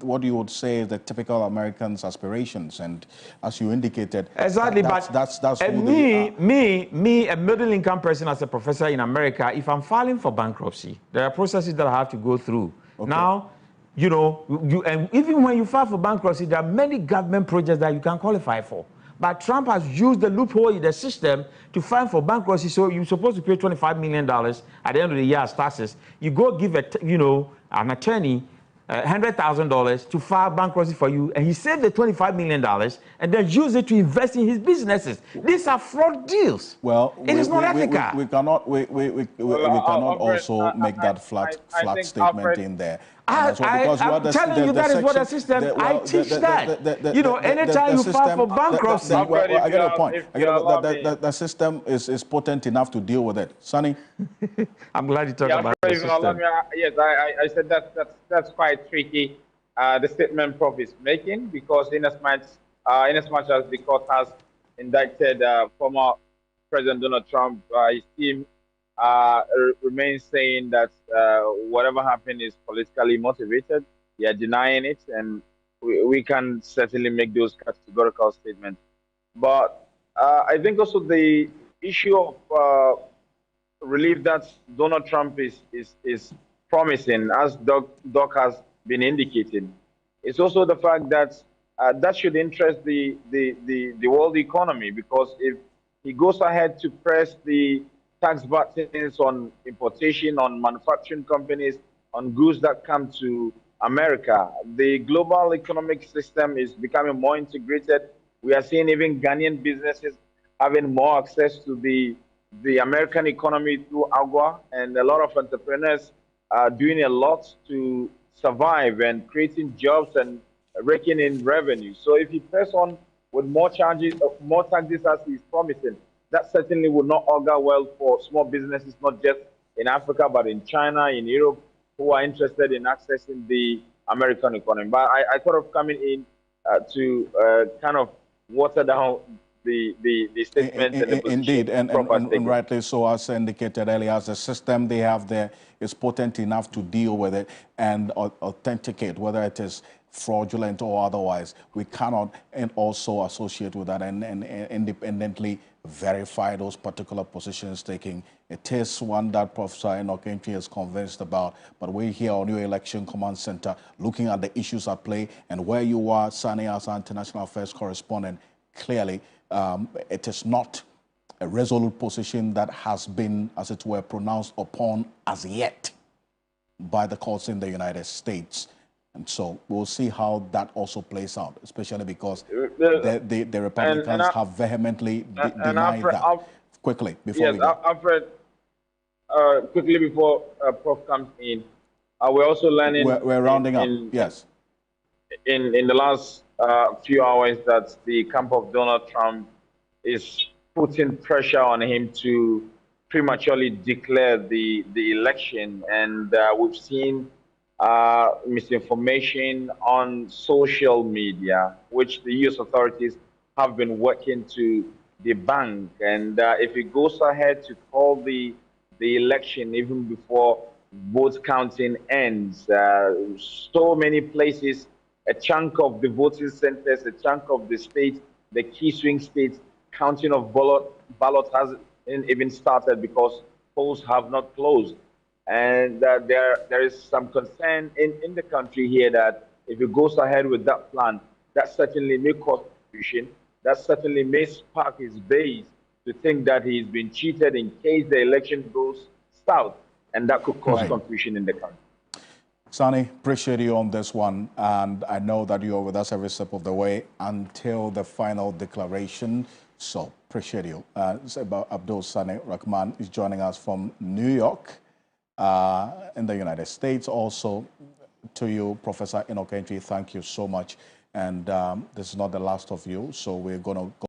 what you would say the typical Americans' aspirations. And as you indicated, exactly, that's and me, a middle-income person as a professor in America, if I'm filing for bankruptcy, there are processes that I have to go through. Now, and even when you file for bankruptcy, there are many government projects that you can qualify for. But Trump has used the loophole in the system to file for bankruptcy. So you're supposed to pay $25 million at the end of the year as taxes. You go give an attorney $100,000 to file bankruptcy for you, and he saved the $25 million and then use it to invest in his businesses. These are fraud deals. Well, it is not ethical. We cannot also make that flat statement in there. I'm telling you, that is what the system, I teach that. Anytime you file for bankruptcy. I get a point. The system is potent enough to deal with it. Sonny? I'm glad you talked about the system. Yes, I said that's quite tricky, the statement Prof is making, because in as much as the court has indicted former President Donald Trump, his team remains saying that whatever happened is politically motivated. They are denying it, and we can certainly make those categorical statements. But I think also the issue of relief that Donald Trump is promising, as Doc has been indicating, it's also the fact that that should interest the world economy, because if he goes ahead to press the tax buttons on importation, on manufacturing companies, on goods that come to America. The global economic system is becoming more integrated. We are seeing even Ghanaian businesses having more access to the American economy through AGWA, and a lot of entrepreneurs are doing a lot to survive and creating jobs and raking in revenue. So if he press on with more taxes as he's promising, that certainly would not augur well for small businesses, not just in Africa, but in China, in Europe, who are interested in accessing the American economy. But I thought of coming in to kind of water down the statements and the position. Indeed, and rightly so, as indicated earlier, as the system they have there is potent enough to deal with it and authenticate whether it is fraudulent or otherwise. We cannot and also associate with that and independently verify those particular positions taking. It is one that Professor Ocansey is convinced about, but we're here on your Election Command Center looking at the issues at play and where you are, Sani, as our international affairs correspondent. Clearly, it is not a resolute position that has been, as it were, pronounced upon as yet by the courts in the United States. And so we'll see how that also plays out, especially because the Republicans have vehemently denied that. Quickly, before we go. Alfred, quickly before Prof comes in, we're also learning... We're rounding up, yes. In the last few hours that the camp of Donald Trump is putting pressure on him to prematurely declare the election. And we've seen misinformation on social media, which the U.S. authorities have been working to debunk. And if it goes ahead to call the election even before vote counting ends, so many places, a chunk of the voting centers, a chunk of the states, the key swing states, counting of ballot hasn't even started because polls have not closed. And there is some concern in the country here that if it goes ahead with that plan, that certainly may cause confusion. That certainly may spark his base to think that he's been cheated in case the election goes south, and that could cause confusion in the country. Sani, appreciate you on this one, and I know that you're with us every step of the way until the final declaration, so appreciate you. Abdul Sani Rahman is joining us from New York in the United States. Also to you, Professor Ocansey, thank you so much, and this is not the last of you, so we're going to go